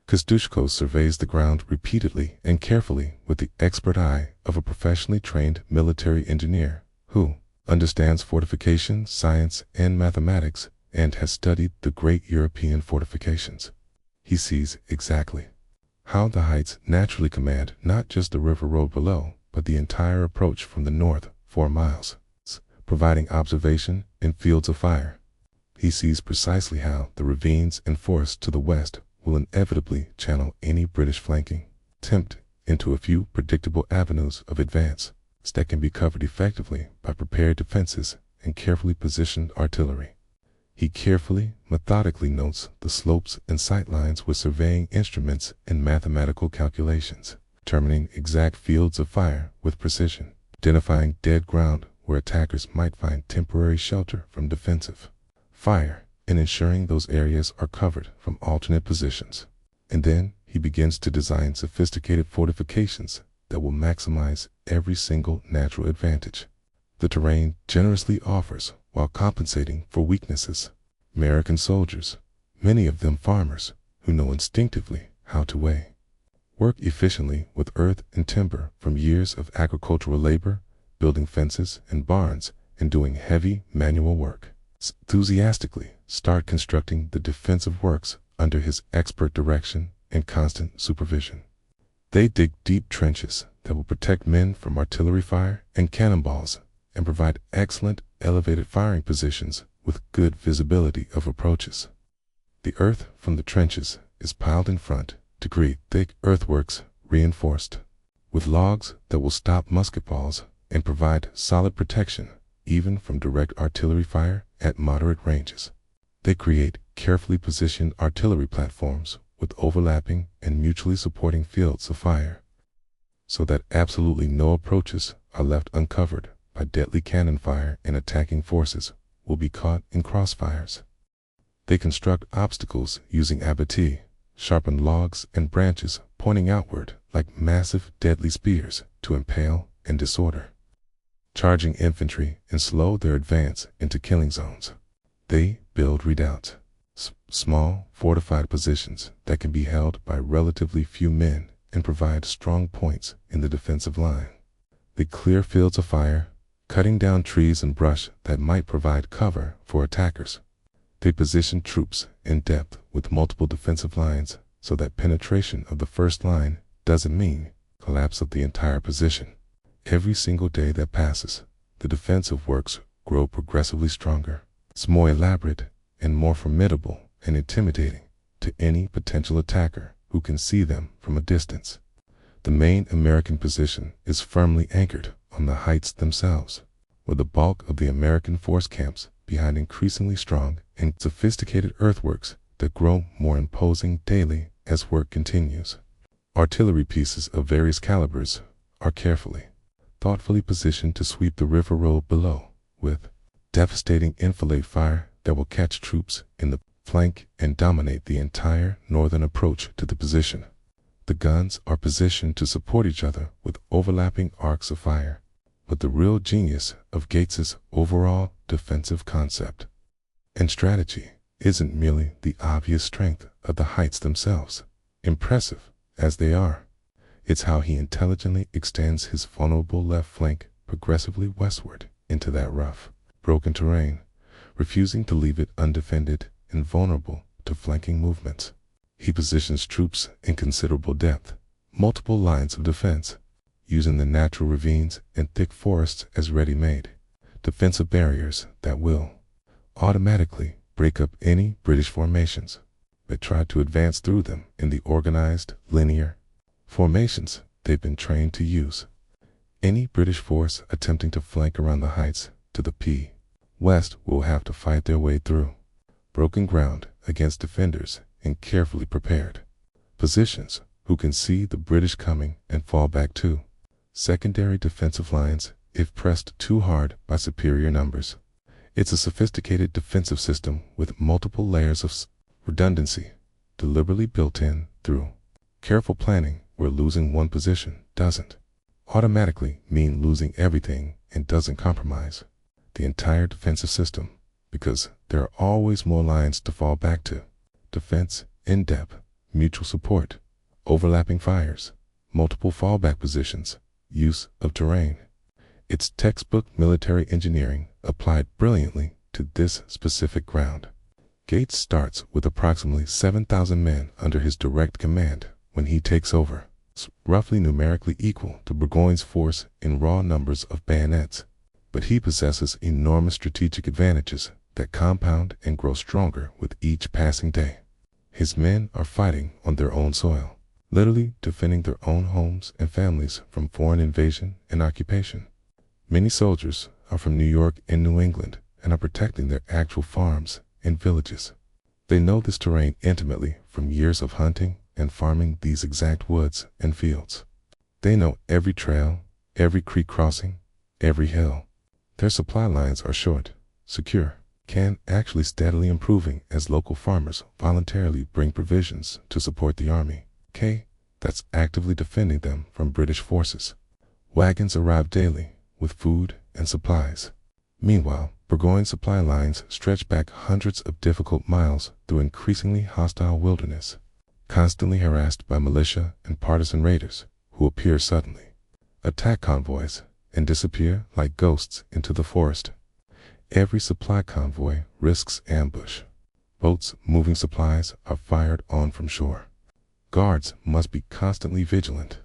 Kosciuszko surveys the ground repeatedly and carefully with the expert eye of a professionally trained military engineer who understands fortification, science, and mathematics and has studied the great European fortifications. He sees exactly how the heights naturally command not just the river road below, but the entire approach from the north 4 miles, providing observation in fields of fire. He sees precisely how the ravines and forests to the west will inevitably channel any British flanking attempt into a few predictable avenues of advance that can be covered effectively by prepared defenses and carefully positioned artillery. He carefully, methodically notes the slopes and sightlines with surveying instruments and mathematical calculations, determining exact fields of fire with precision, identifying dead ground where attackers might find temporary shelter from defensive fire, and ensuring those areas are covered from alternate positions. And then he begins to design sophisticated fortifications that will maximize every single natural advantage the terrain generously offers while compensating for weaknesses. American soldiers, many of them farmers, who know instinctively how to work efficiently with earth and timber from years of agricultural labor, building fences and barns, and doing heavy manual work, enthusiastically start constructing the defensive works under his expert direction and constant supervision. They dig deep trenches that will protect men from artillery fire and cannonballs and provide excellent elevated firing positions with good visibility of approaches. The earth from the trenches is piled in front to create thick earthworks reinforced with logs that will stop musket balls and provide solid protection even from direct artillery fire at moderate ranges. They create carefully positioned artillery platforms with overlapping and mutually supporting fields of fire, so that absolutely no approaches are left uncovered by deadly cannon fire and attacking forces will be caught in crossfires. They construct obstacles using abattis, sharpened logs and branches pointing outward like massive deadly spears to impale and disorder charging infantry and slow their advance into killing zones. They build redoubts, small fortified positions that can be held by relatively few men and provide strong points in the defensive line. They clear fields of fire, cutting down trees and brush that might provide cover for attackers. They position troops in depth with multiple defensive lines so that penetration of the first line doesn't mean collapse of the entire position. Every single day that passes, the defensive works grow progressively stronger. It's more elaborate and more formidable and intimidating to any potential attacker who can see them from a distance. The main American position is firmly anchored on the heights themselves, where the bulk of the American force camps behind increasingly strong and sophisticated earthworks that grow more imposing daily as work continues. Artillery pieces of various calibers are thoughtfully positioned to sweep the river road below, with devastating enfilade fire that will catch troops in the flank and dominate the entire northern approach to the position. The guns are positioned to support each other with overlapping arcs of fire, but the real genius of Gates's overall defensive concept and strategy isn't merely the obvious strength of the heights themselves, impressive as they are. It's how he intelligently extends his vulnerable left flank, progressively westward into that rough, broken terrain, refusing to leave it undefended and vulnerable to flanking movements. He positions troops in considerable depth, multiple lines of defense, using the natural ravines and thick forests as ready-made defensive barriers that will automatically break up any British formations that try to advance through them in the organized, linear formations they've been trained to use. Any British force attempting to flank around the heights to the P. West will have to fight their way through broken ground against defenders in carefully prepared positions who can see the British coming and fall back to secondary defensive lines if pressed too hard by superior numbers. It's a sophisticated defensive system with multiple layers of redundancy, deliberately built in through careful planning, where losing one position doesn't automatically mean losing everything and doesn't compromise the entire defensive system, because there are always more lines to fall back to. Defense, in-depth, mutual support, overlapping fires, multiple fallback positions, use of terrain. It's textbook military engineering applied brilliantly to this specific ground. Gates starts with approximately 7,000 men under his direct command when he takes over, roughly numerically equal to Burgoyne's force in raw numbers of bayonets. But he possesses enormous strategic advantages that compound and grow stronger with each passing day. His men are fighting on their own soil, literally defending their own homes and families from foreign invasion and occupation. Many soldiers are from New York and New England and are protecting their actual farms and villages. They know this terrain intimately from years of hunting and farming these exact woods and fields. They know every trail, every creek crossing, every hill. Their supply lines are short, secure, can actually steadily improving as local farmers voluntarily bring provisions to support the army that's actively defending them from British forces. Wagons arrive daily with food and supplies. Meanwhile, Burgoyne's supply lines stretch back hundreds of difficult miles through increasingly hostile wilderness, constantly harassed by militia and partisan raiders who appear suddenly, attack convoys, and disappear like ghosts into the forest. Every supply convoy risks ambush. Boats moving supplies are fired on from shore. Guards must be constantly vigilant.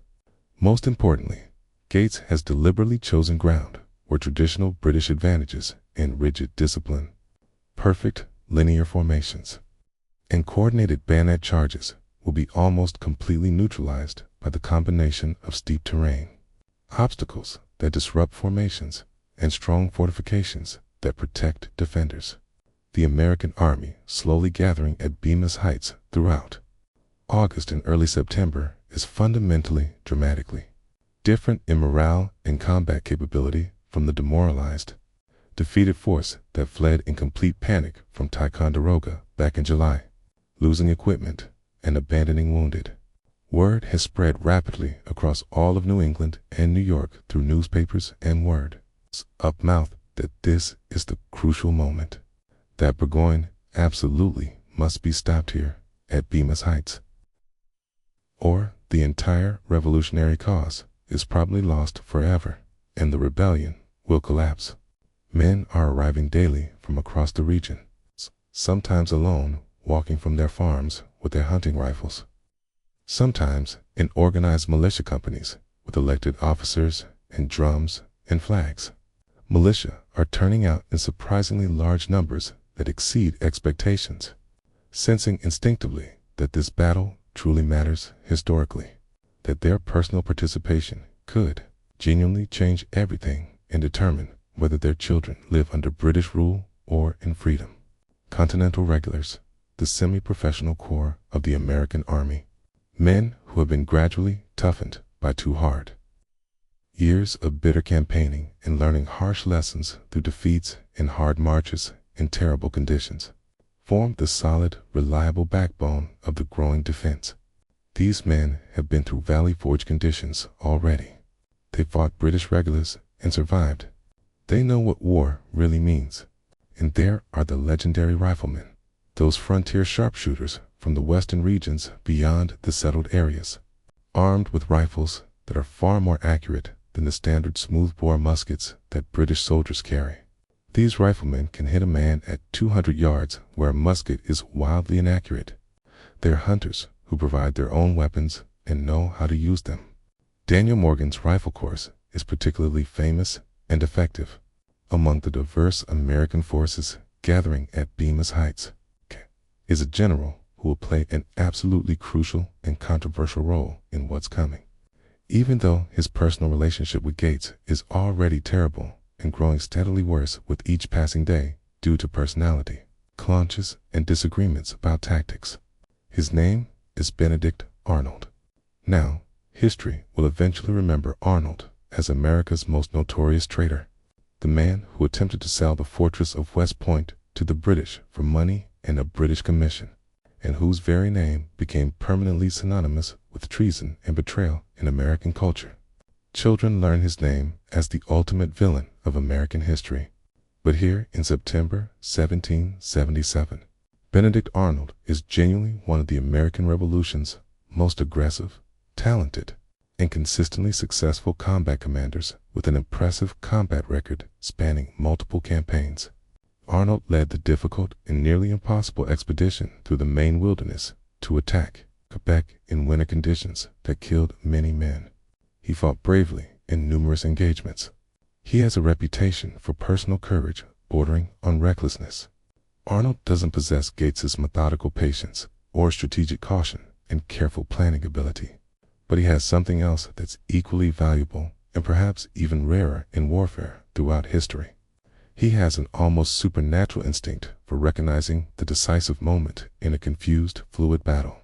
Most importantly, Gates has deliberately chosen ground where traditional British advantages in rigid discipline, perfect linear formations, and coordinated bayonet charges will be almost completely neutralized by the combination of steep terrain, obstacles that disrupt formations, and strong fortifications that protect defenders. The American army slowly gathering at Bemis Heights throughout August and early September is fundamentally, dramatically different in morale and combat capability from the demoralized, defeated force that fled in complete panic from Ticonderoga back in July, losing equipment and abandoning wounded. Word has spread rapidly across all of New England and New York through newspapers and word of mouth that this is the crucial moment, that Burgoyne absolutely must be stopped here at Bemis Heights, or the entire revolutionary cause is probably lost forever, and the rebellion will collapse. Men are arriving daily from across the region, sometimes alone, walking from their farms with their hunting rifles, sometimes in organized militia companies with elected officers and drums and flags. Militia are turning out in surprisingly large numbers that exceed expectations, sensing instinctively that this battle truly matters historically, that their personal participation could genuinely change everything and determine whether their children live under British rule or in freedom. Continental regulars, the semi-professional core of the American army, men who have been gradually toughened by too hard years of bitter campaigning and learning harsh lessons through defeats and hard marches in terrible conditions, form the solid, reliable backbone of the growing defense. These men have been through Valley Forge conditions already. They fought British regulars and survived. They know what war really means. And there are the legendary riflemen, those frontier sharpshooters from the western regions beyond the settled areas, armed with rifles that are far more accurate than the standard smoothbore muskets that British soldiers carry. These riflemen can hit a man at 200 yards where a musket is wildly inaccurate. They are hunters who provide their own weapons and know how to use them. Daniel Morgan's rifle course is particularly famous and effective. Among the diverse American forces gathering at Bemis Heights is a general who will play an absolutely crucial and controversial role in what's coming. Even though his personal relationship with Gates is already terrible and growing steadily worse with each passing day due to personality clashes and disagreements about tactics. His name is Benedict Arnold. Now, history will eventually remember Arnold as America's most notorious traitor, the man who attempted to sell the fortress of West Point to the British for money and a British commission, and whose very name became permanently synonymous with treason and betrayal in American culture. Children learn his name as the ultimate villain of American history. But here in September 1777, Benedict Arnold is genuinely one of the American Revolution's most aggressive, talented, and consistently successful combat commanders with an impressive combat record spanning multiple campaigns. Arnold led the difficult and nearly impossible expedition through the Maine wilderness to attack Quebec in winter conditions that killed many men. He fought bravely in numerous engagements. He has a reputation for personal courage bordering on recklessness. Arnold doesn't possess Gates's methodical patience or strategic caution and careful planning ability, but he has something else that's equally valuable and perhaps even rarer in warfare throughout history. He has an almost supernatural instinct for recognizing the decisive moment in a confused, fluid battle.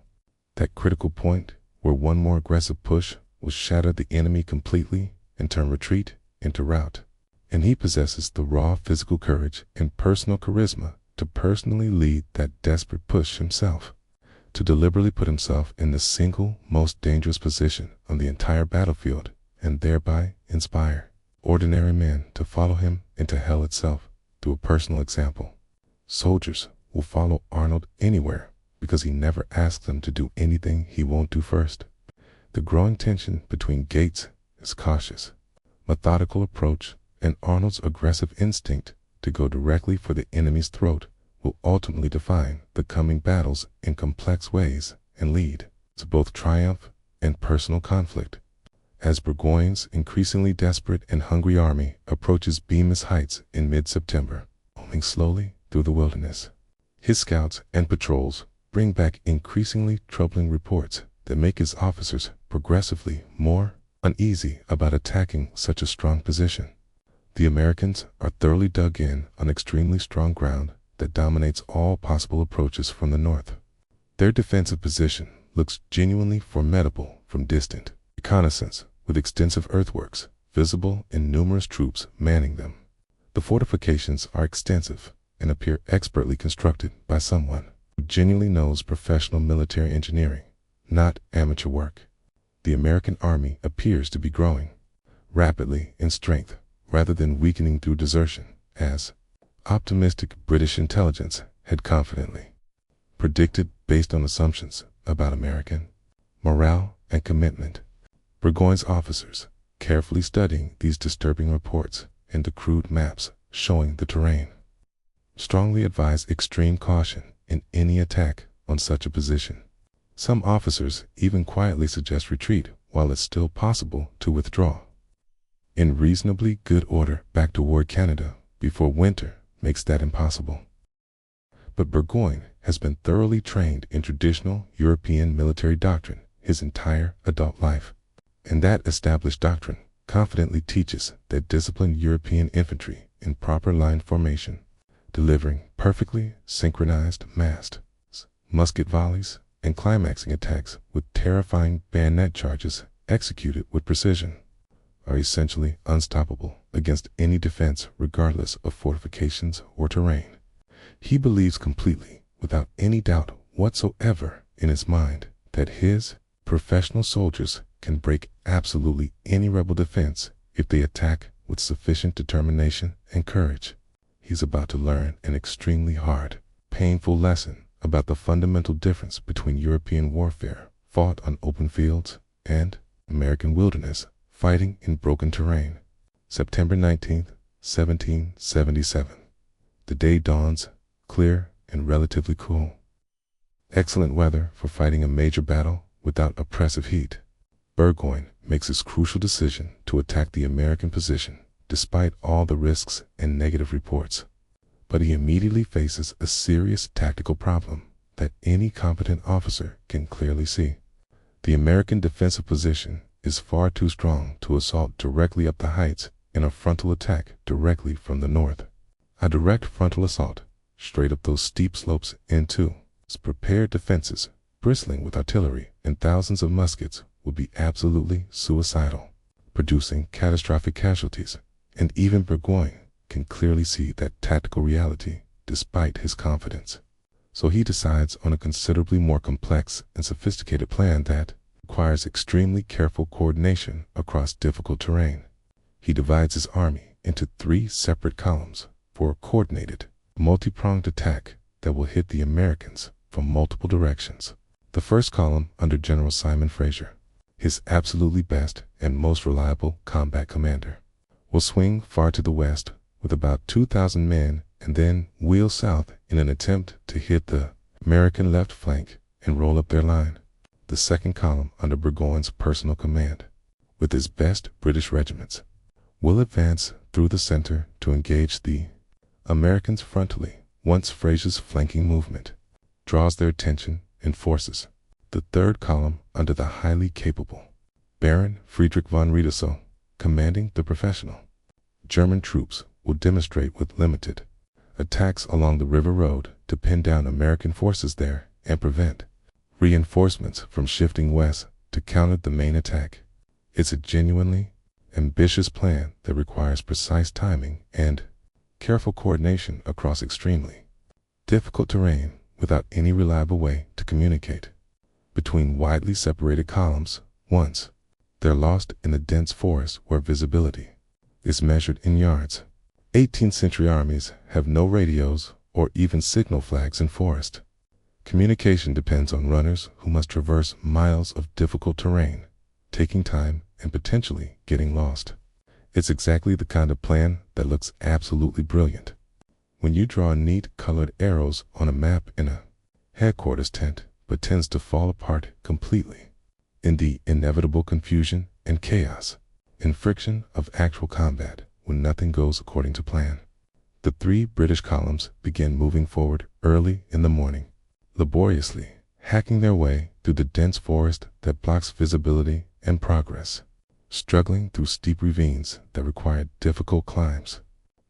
That critical point where one more aggressive push will shatter the enemy completely and turn retreat into rout. And he possesses the raw physical courage and personal charisma to personally lead that desperate push himself, to deliberately put himself in the single most dangerous position on the entire battlefield and thereby inspire ordinary men to follow him into hell itself through a personal example. Soldiers will follow Arnold anywhere because he never asks them to do anything he won't do first. The growing tension between Gates' cautious, methodical approach and Arnold's aggressive instinct to go directly for the enemy's throat will ultimately define the coming battles in complex ways and lead to both triumph and personal conflict. As Burgoyne's increasingly desperate and hungry army approaches Bemis Heights in mid-September, moving slowly through the wilderness, his scouts and patrols bring back increasingly troubling reports that make his officers progressively more uneasy about attacking such a strong position. The Americans are thoroughly dug in on extremely strong ground that dominates all possible approaches from the north. Their defensive position looks genuinely formidable from distant reconnaissance, with extensive earthworks visible and numerous troops manning them. The fortifications are extensive and appear expertly constructed by someone who genuinely knows professional military engineering, not amateur work. The American army appears to be growing rapidly in strength rather than weakening through desertion, as optimistic British intelligence had confidently predicted based on assumptions about American morale and commitment. Burgoyne's officers, carefully studying these disturbing reports and the crude maps showing the terrain, strongly advise extreme caution in any attack on such a position. Some officers even quietly suggest retreat while it's still possible to withdraw in reasonably good order back toward Canada before winter makes that impossible. But Burgoyne has been thoroughly trained in traditional European military doctrine his entire adult life, and that established doctrine confidently teaches that disciplined European infantry in proper line formation, delivering perfectly synchronized massed musket volleys and climaxing attacks with terrifying bayonet charges executed with precision, are essentially unstoppable against any defense regardless of fortifications or terrain. He believes completely, without any doubt whatsoever in his mind, that his professional soldiers can break absolutely any rebel defense if they attack with sufficient determination and courage. He's about to learn an extremely hard, painful lesson about the fundamental difference between European warfare fought on open fields and American wilderness Fighting in broken terrain. September 19th, 1777. The day dawns, clear and relatively cool. Excellent weather for fighting a major battle without oppressive heat. Burgoyne makes his crucial decision to attack the American position despite all the risks and negative reports. But he immediately faces a serious tactical problem that any competent officer can clearly see. The American defensive position is far too strong to assault directly up the heights in a frontal attack directly from the north. A direct frontal assault, straight up those steep slopes into prepared defenses, bristling with artillery and thousands of muskets, would be absolutely suicidal, producing catastrophic casualties, and even Burgoyne can clearly see that tactical reality despite his confidence. So he decides on a considerably more complex and sophisticated plan that requires extremely careful coordination across difficult terrain. He divides his army into 3 separate columns for a coordinated, multi-pronged attack that will hit the Americans from multiple directions. The first column, under General Simon Fraser, his absolutely best and most reliable combat commander, will swing far to the west with about 2,000 men and then wheel south in an attempt to hit the American left flank and roll up their line. The second column, under Burgoyne's personal command, with his best British regiments, will advance through the center to engage the Americans frontally once Fraser's flanking movement draws their attention and forces. The third column, under the highly capable Baron Friedrich von Riedesel, commanding the professional German troops, will demonstrate with limited attacks along the river road to pin down American forces there and prevent reinforcements from shifting west to counter the main attack. It's a genuinely ambitious plan that requires precise timing and careful coordination across extremely difficult terrain without any reliable way to communicate between widely separated columns once they're lost in the dense forest where visibility is measured in yards. 18th century armies have no radios or even signal flags in forest. Communication depends on runners who must traverse miles of difficult terrain, taking time and potentially getting lost. It's exactly the kind of plan that looks absolutely brilliant when you draw neat colored arrows on a map in a headquarters tent, but tends to fall apart completely in the inevitable confusion and chaos and friction of actual combat when nothing goes according to plan. The 3 British columns begin moving forward early in the morning, laboriously hacking their way through the dense forest that blocks visibility and progress, struggling through steep ravines that require difficult climbs,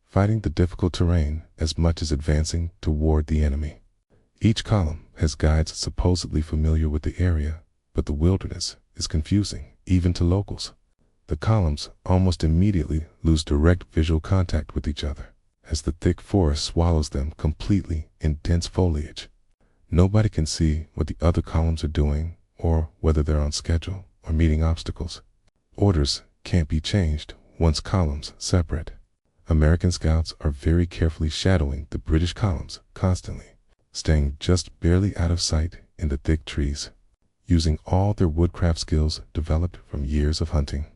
fighting the difficult terrain as much as advancing toward the enemy. Each column has guides supposedly familiar with the area, but the wilderness is confusing even to locals. The columns almost immediately lose direct visual contact with each other as the thick forest swallows them completely in dense foliage. Nobody can see what the other columns are doing or whether they're on schedule or meeting obstacles. Orders can't be changed once columns separate. American scouts are very carefully shadowing the British columns constantly, staying just barely out of sight in the thick trees, using all their woodcraft skills developed from years of hunting,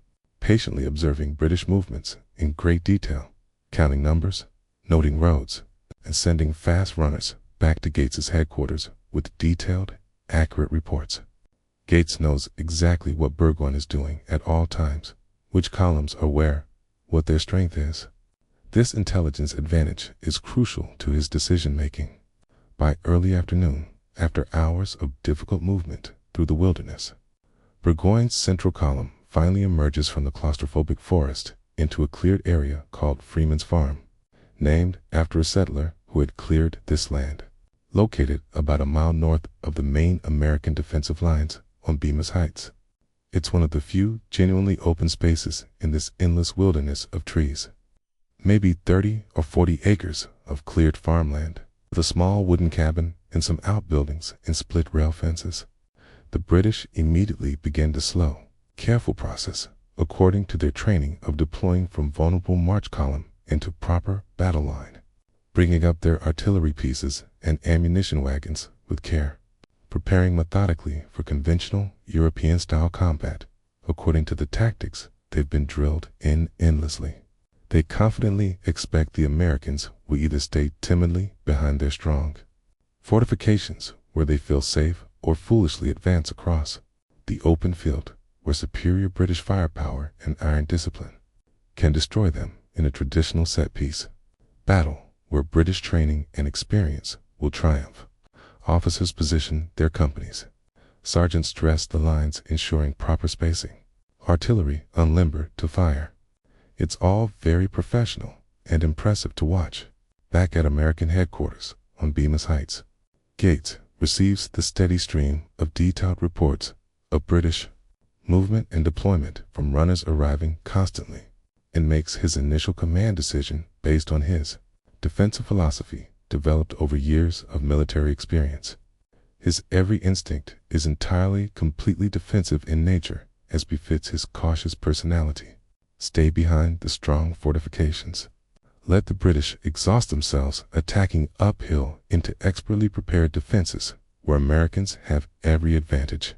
patiently observing British movements in great detail, counting numbers, noting roads, and sending fast runners back to Gates's headquarters with detailed, accurate reports. Gates knows exactly what Burgoyne is doing at all times, which columns are where, what their strength is. This intelligence advantage is crucial to his decision-making. By early afternoon, after hours of difficult movement through the wilderness, Burgoyne's central column finally emerges from the claustrophobic forest into a cleared area called Freeman's Farm, named after a settler who had cleared this land, located about a mile north of the main American defensive lines on Bemis Heights. It's one of the few genuinely open spaces in this endless wilderness of trees. Maybe 30 or 40 acres of cleared farmland, with a small wooden cabin and some outbuildings and split rail fences. The British immediately began the slow, careful process, according to their training of deploying from vulnerable march column into proper battle line, bringing up their artillery pieces and ammunition wagons with care, preparing methodically for conventional European-style combat according to the tactics they've been drilled in endlessly. They confidently expect the Americans will either stay timidly behind their strong fortifications where they feel safe or foolishly advance across the open field where superior British firepower and iron discipline can destroy them in a traditional set-piece battle where British training and experience will triumph. Officers position their companies. Sergeants dress the lines, ensuring proper spacing. Artillery unlimbered to fire. It's all very professional and impressive to watch. Back at American headquarters on Bemis Heights, Gates receives the steady stream of detailed reports of British movement and deployment from runners arriving constantly, and makes his initial command decision based on his defensive philosophy developed over years of military experience. His every instinct is entirely, completely defensive in nature, as befits his cautious personality. Stay behind the strong fortifications. Let the British exhaust themselves attacking uphill into expertly prepared defenses where Americans have every advantage.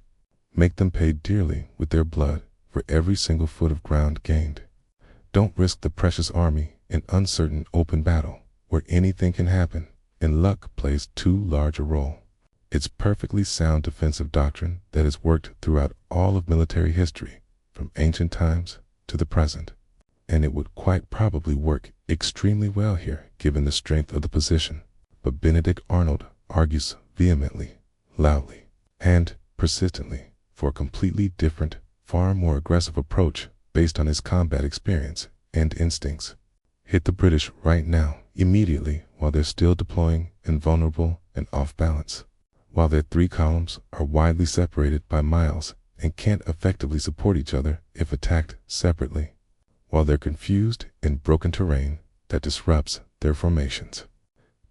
Make them pay dearly with their blood for every single foot of ground gained. Don't risk the precious army in uncertain open battle where anything can happen and luck plays too large a role. It's perfectly sound defensive doctrine that has worked throughout all of military history, from ancient times to the present, and it would quite probably work extremely well here given the strength of the position. But Benedict Arnold argues vehemently, loudly, and persistently for a completely different, far more aggressive approach based on his combat experience and instincts. Hit the British right now, immediately, while they're still deploying and vulnerable and off balance, while their three columns are widely separated by miles and can't effectively support each other if attacked separately, while they're confused in broken terrain that disrupts their formations.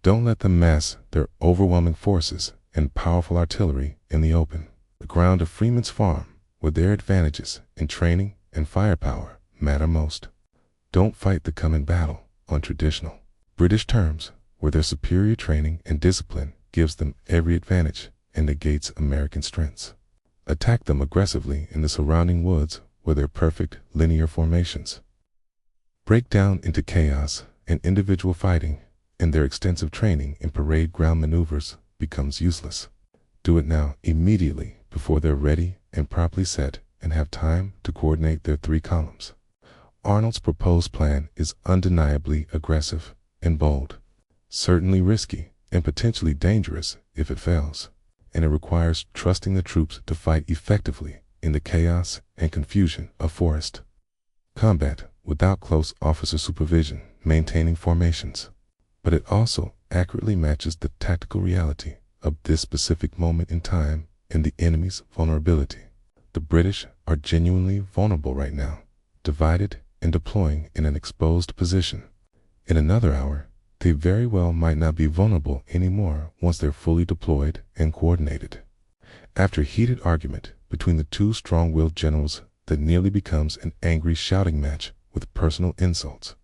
Don't let them mass their overwhelming forces and powerful artillery in the open, the ground of Freeman's Farm, where their advantages in training and firepower matter most. Don't fight the coming battle on traditional British terms, where their superior training and discipline gives them every advantage and negates American strengths. Attack them aggressively in the surrounding woods where they're perfect linear formations. Break down into chaos and individual fighting, and their extensive training in parade ground maneuvers becomes useless. Do it now, immediately, before they're ready and properly set and have time to coordinate their three columns. Arnold's proposed plan is undeniably aggressive and bold, certainly risky and potentially dangerous if it fails, and it requires trusting the troops to fight effectively in the chaos and confusion of forest combat without close officer supervision, maintaining formations. But it also accurately matches the tactical reality of this specific moment in time and the enemy's vulnerability. The British are genuinely vulnerable right now, divided and deploying in an exposed position. In another hour, they very well might not be vulnerable anymore once they're fully deployed and coordinated. After a heated argument between the two strong-willed generals that nearly becomes an angry shouting match with personal insults,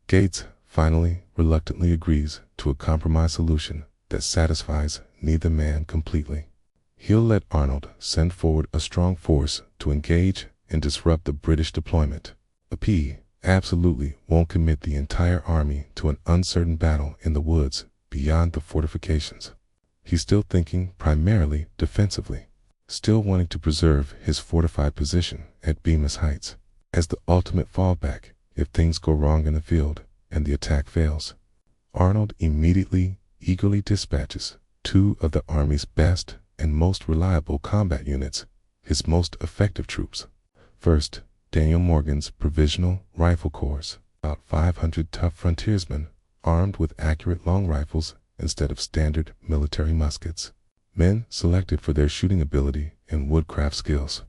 Gates finally reluctantly agrees to a compromise solution that satisfies neither man completely. He'll let Arnold send forward a strong force to engage and disrupt the British deployment. He absolutely won't commit the entire army to an uncertain battle in the woods beyond the fortifications. He's still thinking primarily defensively, still wanting to preserve his fortified position at Bemis Heights as the ultimate fallback if things go wrong in the field and the attack fails. Arnold immediately, eagerly dispatches two of the army's best and most reliable combat units, his most effective troops. First, Daniel Morgan's Provisional Rifle Corps, about 500 tough frontiersmen armed with accurate long rifles instead of standard military muskets, men selected for their shooting ability and woodcraft skills.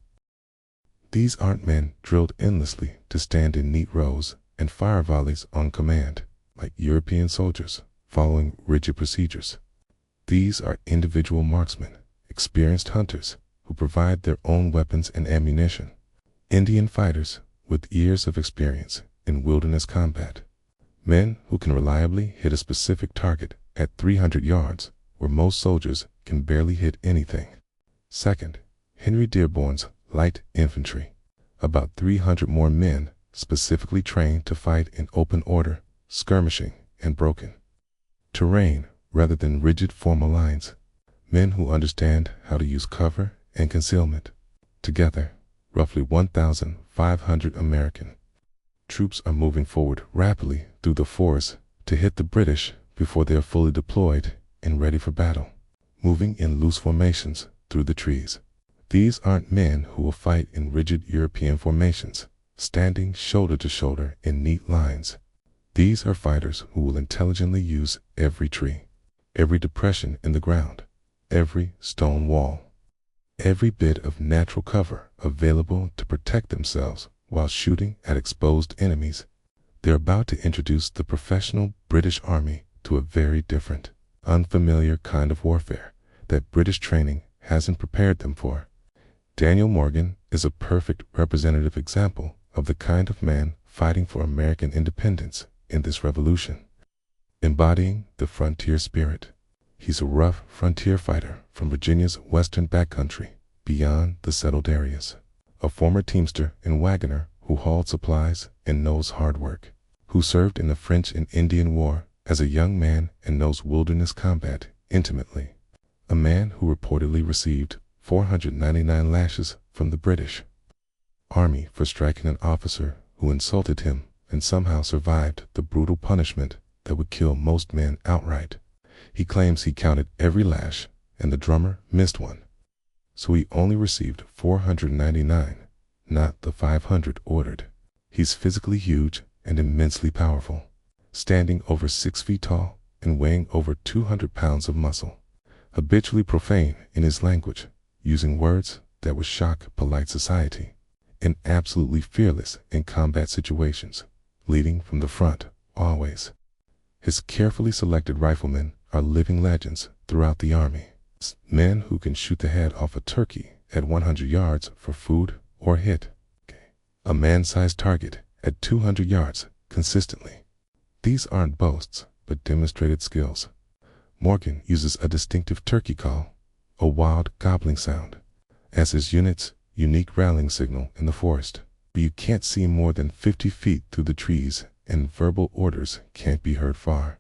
These aren't men drilled endlessly to stand in neat rows and fire volleys on command, like European soldiers following rigid procedures. These are individual marksmen, experienced hunters who provide their own weapons and ammunition, Indian fighters with years of experience in wilderness combat, men who can reliably hit a specific target at 300 yards where most soldiers can barely hit anything. Second, Henry Dearborn's light infantry, about 300 more men specifically trained to fight in open order, skirmishing, and broken terrain rather than rigid formal lines. Men who understand how to use cover and concealment. Together, roughly 1,500 American troops are moving forward rapidly through the forest to hit the British before they are fully deployed and ready for battle. Moving in loose formations through the trees. These aren't men who will fight in rigid European formations, standing shoulder to shoulder in neat lines. These are fighters who will intelligently use every tree, every depression in the ground, every stone wall, every bit of natural cover available to protect themselves while shooting at exposed enemies. They're about to introduce the professional British Army to a very different, unfamiliar kind of warfare that British training hasn't prepared them for. Daniel Morgan is a perfect representative example of the kind of man fighting for American independence in this revolution, embodying the frontier spirit. He's a rough frontier fighter from Virginia's western backcountry, beyond the settled areas. A former teamster and wagoner who hauled supplies and knows hard work, who served in the French and Indian War as a young man and knows wilderness combat intimately. A man who reportedly received 499 lashes from the British Army for striking an officer who insulted him and somehow survived the brutal punishment that would kill most men outright. He claims he counted every lash and the drummer missed one. So he only received 499, not the 500 ordered. He's physically huge and immensely powerful, standing over 6 feet tall and weighing over 200 pounds of muscle. Habitually profane in his language, using words that would shock polite society, and absolutely fearless in combat situations, leading from the front, always. His carefully selected riflemen are living legends throughout the Army. Men who can shoot the head off a turkey at 100 yards for food or hit a man-sized target at 200 yards consistently. These aren't boasts, but demonstrated skills. Morgan uses a distinctive turkey call, a wild gobbling sound, as his unit's unique rallying signal in the forest. But you can't see more than 50 feet through the trees, and verbal orders can't be heard far.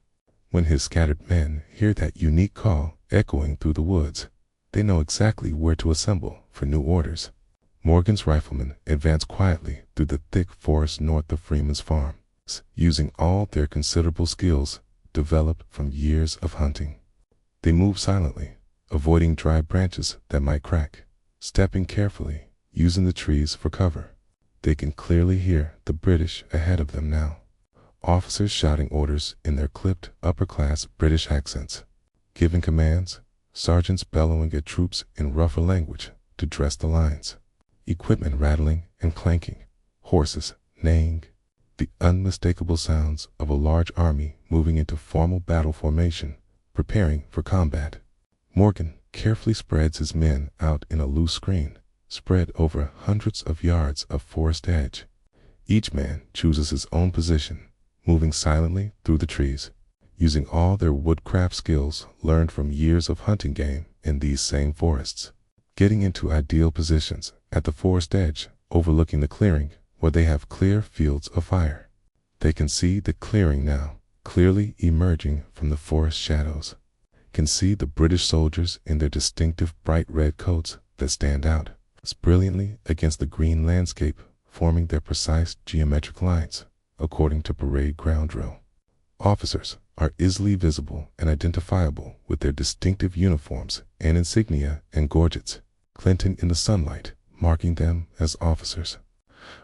When his scattered men hear that unique call echoing through the woods, they know exactly where to assemble for new orders. Morgan's riflemen advance quietly through the thick forest north of Freeman's farm, using all their considerable skills developed from years of hunting. They move silently, avoiding dry branches that might crack, stepping carefully, using the trees for cover. They can clearly hear the British ahead of them now. Officers shouting orders in their clipped, upper-class British accents, giving commands, sergeants bellowing at troops in rougher language to dress the lines, equipment rattling and clanking, horses neighing, the unmistakable sounds of a large army moving into formal battle formation, preparing for combat. Morgan carefully spreads his men out in a loose screen, spread over hundreds of yards of forest edge. Each man chooses his own position, moving silently through the trees, using all their woodcraft skills learned from years of hunting game in these same forests, getting into ideal positions at the forest edge, overlooking the clearing where they have clear fields of fire. They can see the clearing now, clearly emerging from the forest shadows, can see the British soldiers in their distinctive bright red coats that stand out brilliantly against the green landscape, forming their precise geometric lines, according to parade ground drill. Officers are easily visible and identifiable with their distinctive uniforms and insignia and gorgets, glinting in the sunlight, marking them as officers.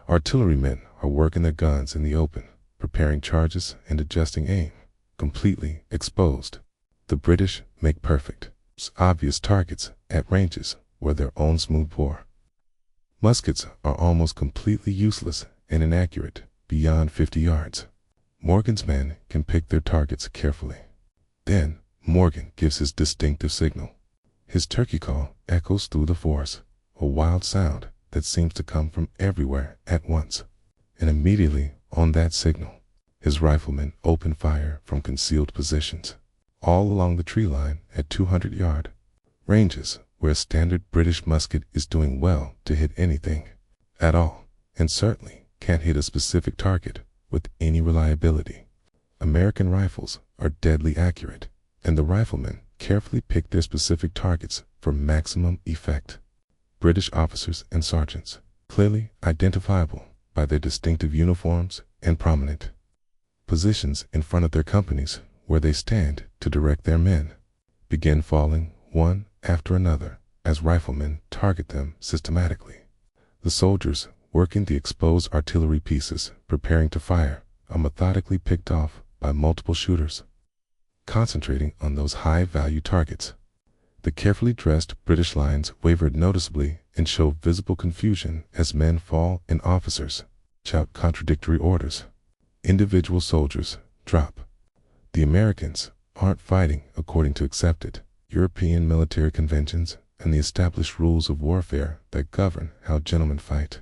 Artillerymen are working their guns in the open, preparing charges and adjusting aim, completely exposed. The British make perfect, obvious targets at ranges where their own smooth bore. Muskets are almost completely useless and inaccurate beyond 50 yards. Morgan's men can pick their targets carefully. Then Morgan gives his distinctive signal. His turkey call echoes through the forest, a wild sound that seems to come from everywhere at once. And immediately on that signal, his riflemen open fire from concealed positions, all along the tree line at 200-yard ranges where a standard British musket is doing well to hit anything at all. and certainly can't hit a specific target with any reliability. American rifles are deadly accurate, and the riflemen carefully pick their specific targets for maximum effect. British officers and sergeants, clearly identifiable by their distinctive uniforms and prominent positions in front of their companies where they stand to direct their men, begin falling one after another as riflemen target them systematically. The soldiers working the exposed artillery pieces preparing to fire are methodically picked off by multiple shooters, concentrating on those high-value targets. The carefully dressed British lines wavered noticeably and showed visible confusion as men fall and officers shout contradictory orders. Individual soldiers drop. The Americans aren't fighting according to accepted European military conventions and the established rules of warfare that govern how gentlemen fight.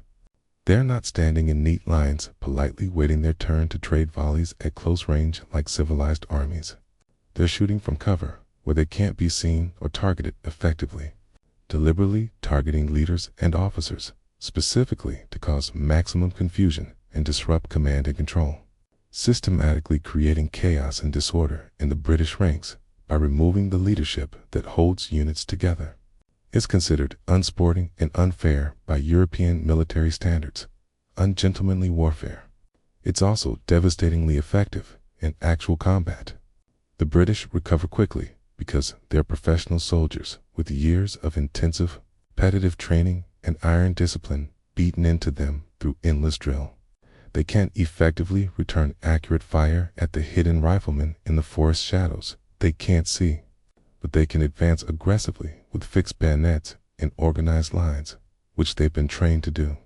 They're not standing in neat lines, politely waiting their turn to trade volleys at close range like civilized armies. They're shooting from cover, where they can't be seen or targeted effectively, deliberately targeting leaders and officers, specifically to cause maximum confusion and disrupt command and control, systematically creating chaos and disorder in the British ranks by removing the leadership that holds units together. It's considered unsporting and unfair by European military standards, ungentlemanly warfare. It's also devastatingly effective in actual combat. The British recover quickly because they're professional soldiers with years of intensive, repetitive training and iron discipline beaten into them through endless drill. They can't effectively return accurate fire at the hidden riflemen in the forest shadows they can't see, but they can advance aggressively with fixed bayonets in organized lines, which they've been trained to do.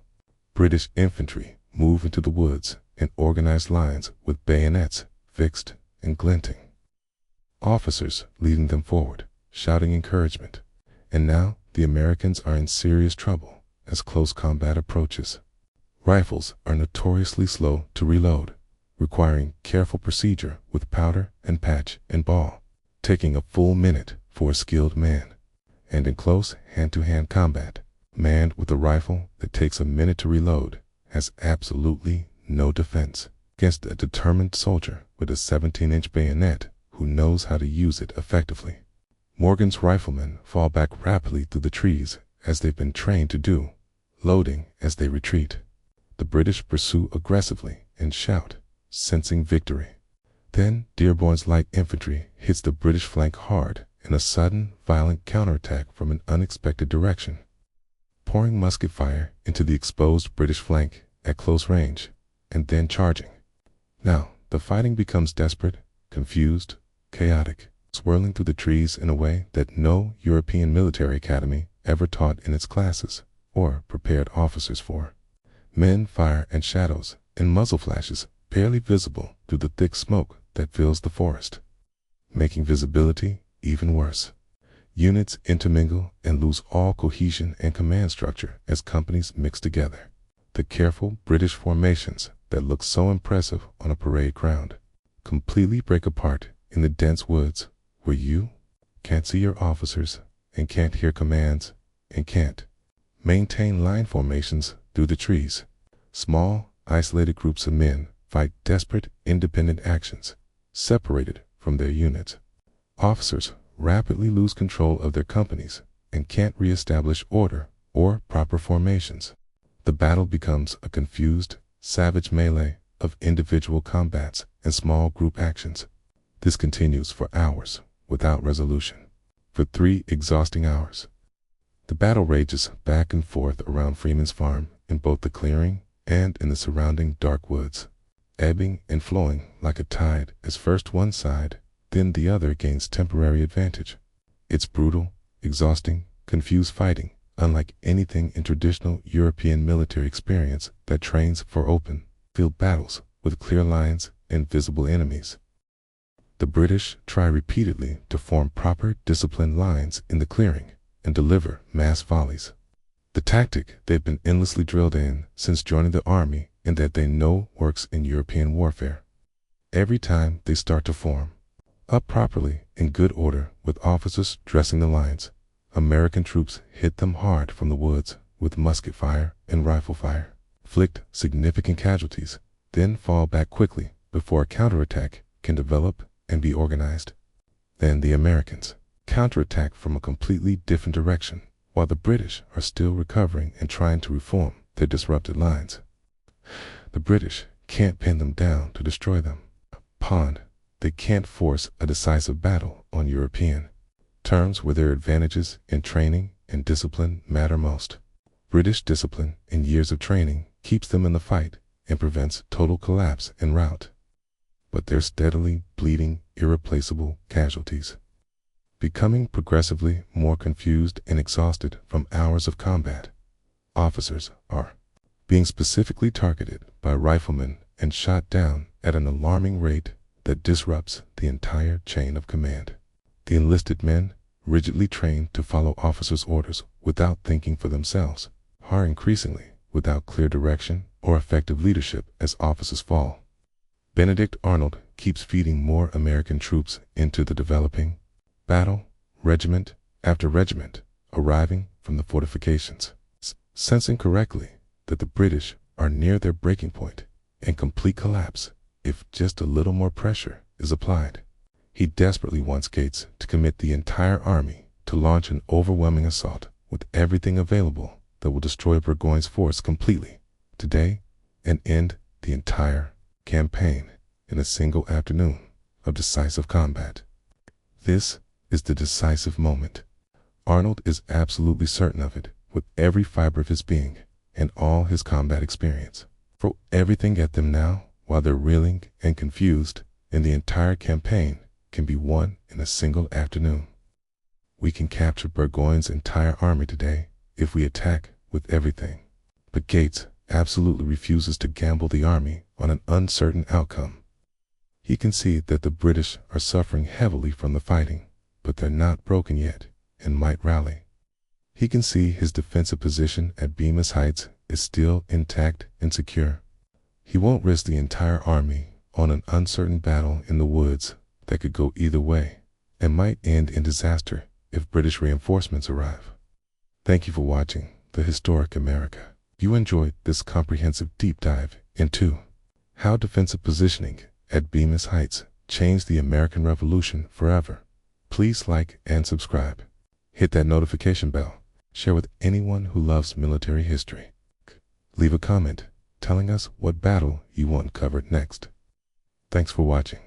British infantry move into the woods in organized lines with bayonets fixed and glinting. Officers leading them forward, shouting encouragement. And now the Americans are in serious trouble as close combat approaches. Rifles are notoriously slow to reload, requiring careful procedure with powder and patch and ball, taking a full minute for a skilled man. And in close hand-to-hand combat, man with a rifle that takes a minute to reload has absolutely no defense against a determined soldier with a 17-inch bayonet who knows how to use it effectively. Morgan's riflemen fall back rapidly through the trees as they've been trained to do, loading as they retreat. The British pursue aggressively and shout, sensing victory. Then Dearborn's light infantry hits the British flank hard in a sudden, violent counterattack from an unexpected direction, pouring musket fire into the exposed British flank at close range, and then charging. Now, the fighting becomes desperate, confused, chaotic, swirling through the trees in a way that no European military academy ever taught in its classes or prepared officers for. Men fire and shadows and muzzle flashes barely visible through the thick smoke that fills the forest, making visibility even worse. Units intermingle and lose all cohesion and command structure as companies mix together. The careful British formations that look so impressive on a parade ground completely break apart in the dense woods where you can't see your officers and can't hear commands and can't maintain line formations through the trees. Small, isolated groups of men fight desperate, independent actions, separated from their units. Officers rapidly lose control of their companies and can't reestablish order or proper formations. The battle becomes a confused, savage melee of individual combats and small group actions. This continues for hours without resolution. For 3 exhausting hours. The battle rages back and forth around Freeman's farm in both the clearing and in the surrounding dark woods, ebbing and flowing like a tide as first one side, then the other gains temporary advantage. It's brutal, exhausting, confused fighting, unlike anything in traditional European military experience that trains for open field battles with clear lines and visible enemies. The British try repeatedly to form proper disciplined lines in the clearing and deliver mass volleys. The tactic they've been endlessly drilled in since joining the army and that they know works in European warfare. Every time they start to form up properly in good order with officers dressing the lines, American troops hit them hard from the woods with musket fire and rifle fire. inflict significant casualties, then fall back quickly before a counterattack can develop and be organized. Then the Americans counterattack from a completely different direction, while the British are still recovering and trying to reform their disrupted lines. The British can't pin them down to destroy them. Pawned, they can't force a decisive battle on European terms where their advantages in training and discipline matter most. British discipline and years of training keeps them in the fight and prevents total collapse en route. But they're steadily bleeding irreplaceable casualties, becoming progressively more confused and exhausted from hours of combat. Officers are being specifically targeted by riflemen and shot down at an alarming rate that disrupts the entire chain of command. The enlisted men, rigidly trained to follow officers' orders without thinking for themselves, are increasingly without clear direction or effective leadership as officers fall. Benedict Arnold keeps feeding more American troops into the developing battle, regiment after regiment, arriving from the fortifications, sensing correctly that the British are near their breaking point and complete collapse if just a little more pressure is applied. He desperately wants Gates to commit the entire army to launch an overwhelming assault with everything available that will destroy Burgoyne's force completely today and end the entire campaign in a single afternoon of decisive combat. This is the decisive moment. Arnold is absolutely certain of it with every fiber of his being and all his combat experience. Throw everything at them now while they're reeling and confused, and the entire campaign can be won in a single afternoon. We can capture Burgoyne's entire army today if we attack with everything. But Gates absolutely refuses to gamble the army on an uncertain outcome. He can see that the British are suffering heavily from the fighting, but they're not broken yet and might rally. He can see his defensive position at Bemis Heights is still intact and secure. He won't risk the entire army on an uncertain battle in the woods that could go either way and might end in disaster if British reinforcements arrive. Thank you for watching The Historic America. If you enjoyed this comprehensive deep dive into how defensive positioning at Bemis Heights changed the American Revolution forever, please like and subscribe. Hit that notification bell. Share with anyone who loves military history. Leave a comment telling us what battle you want covered next. Thanks for watching.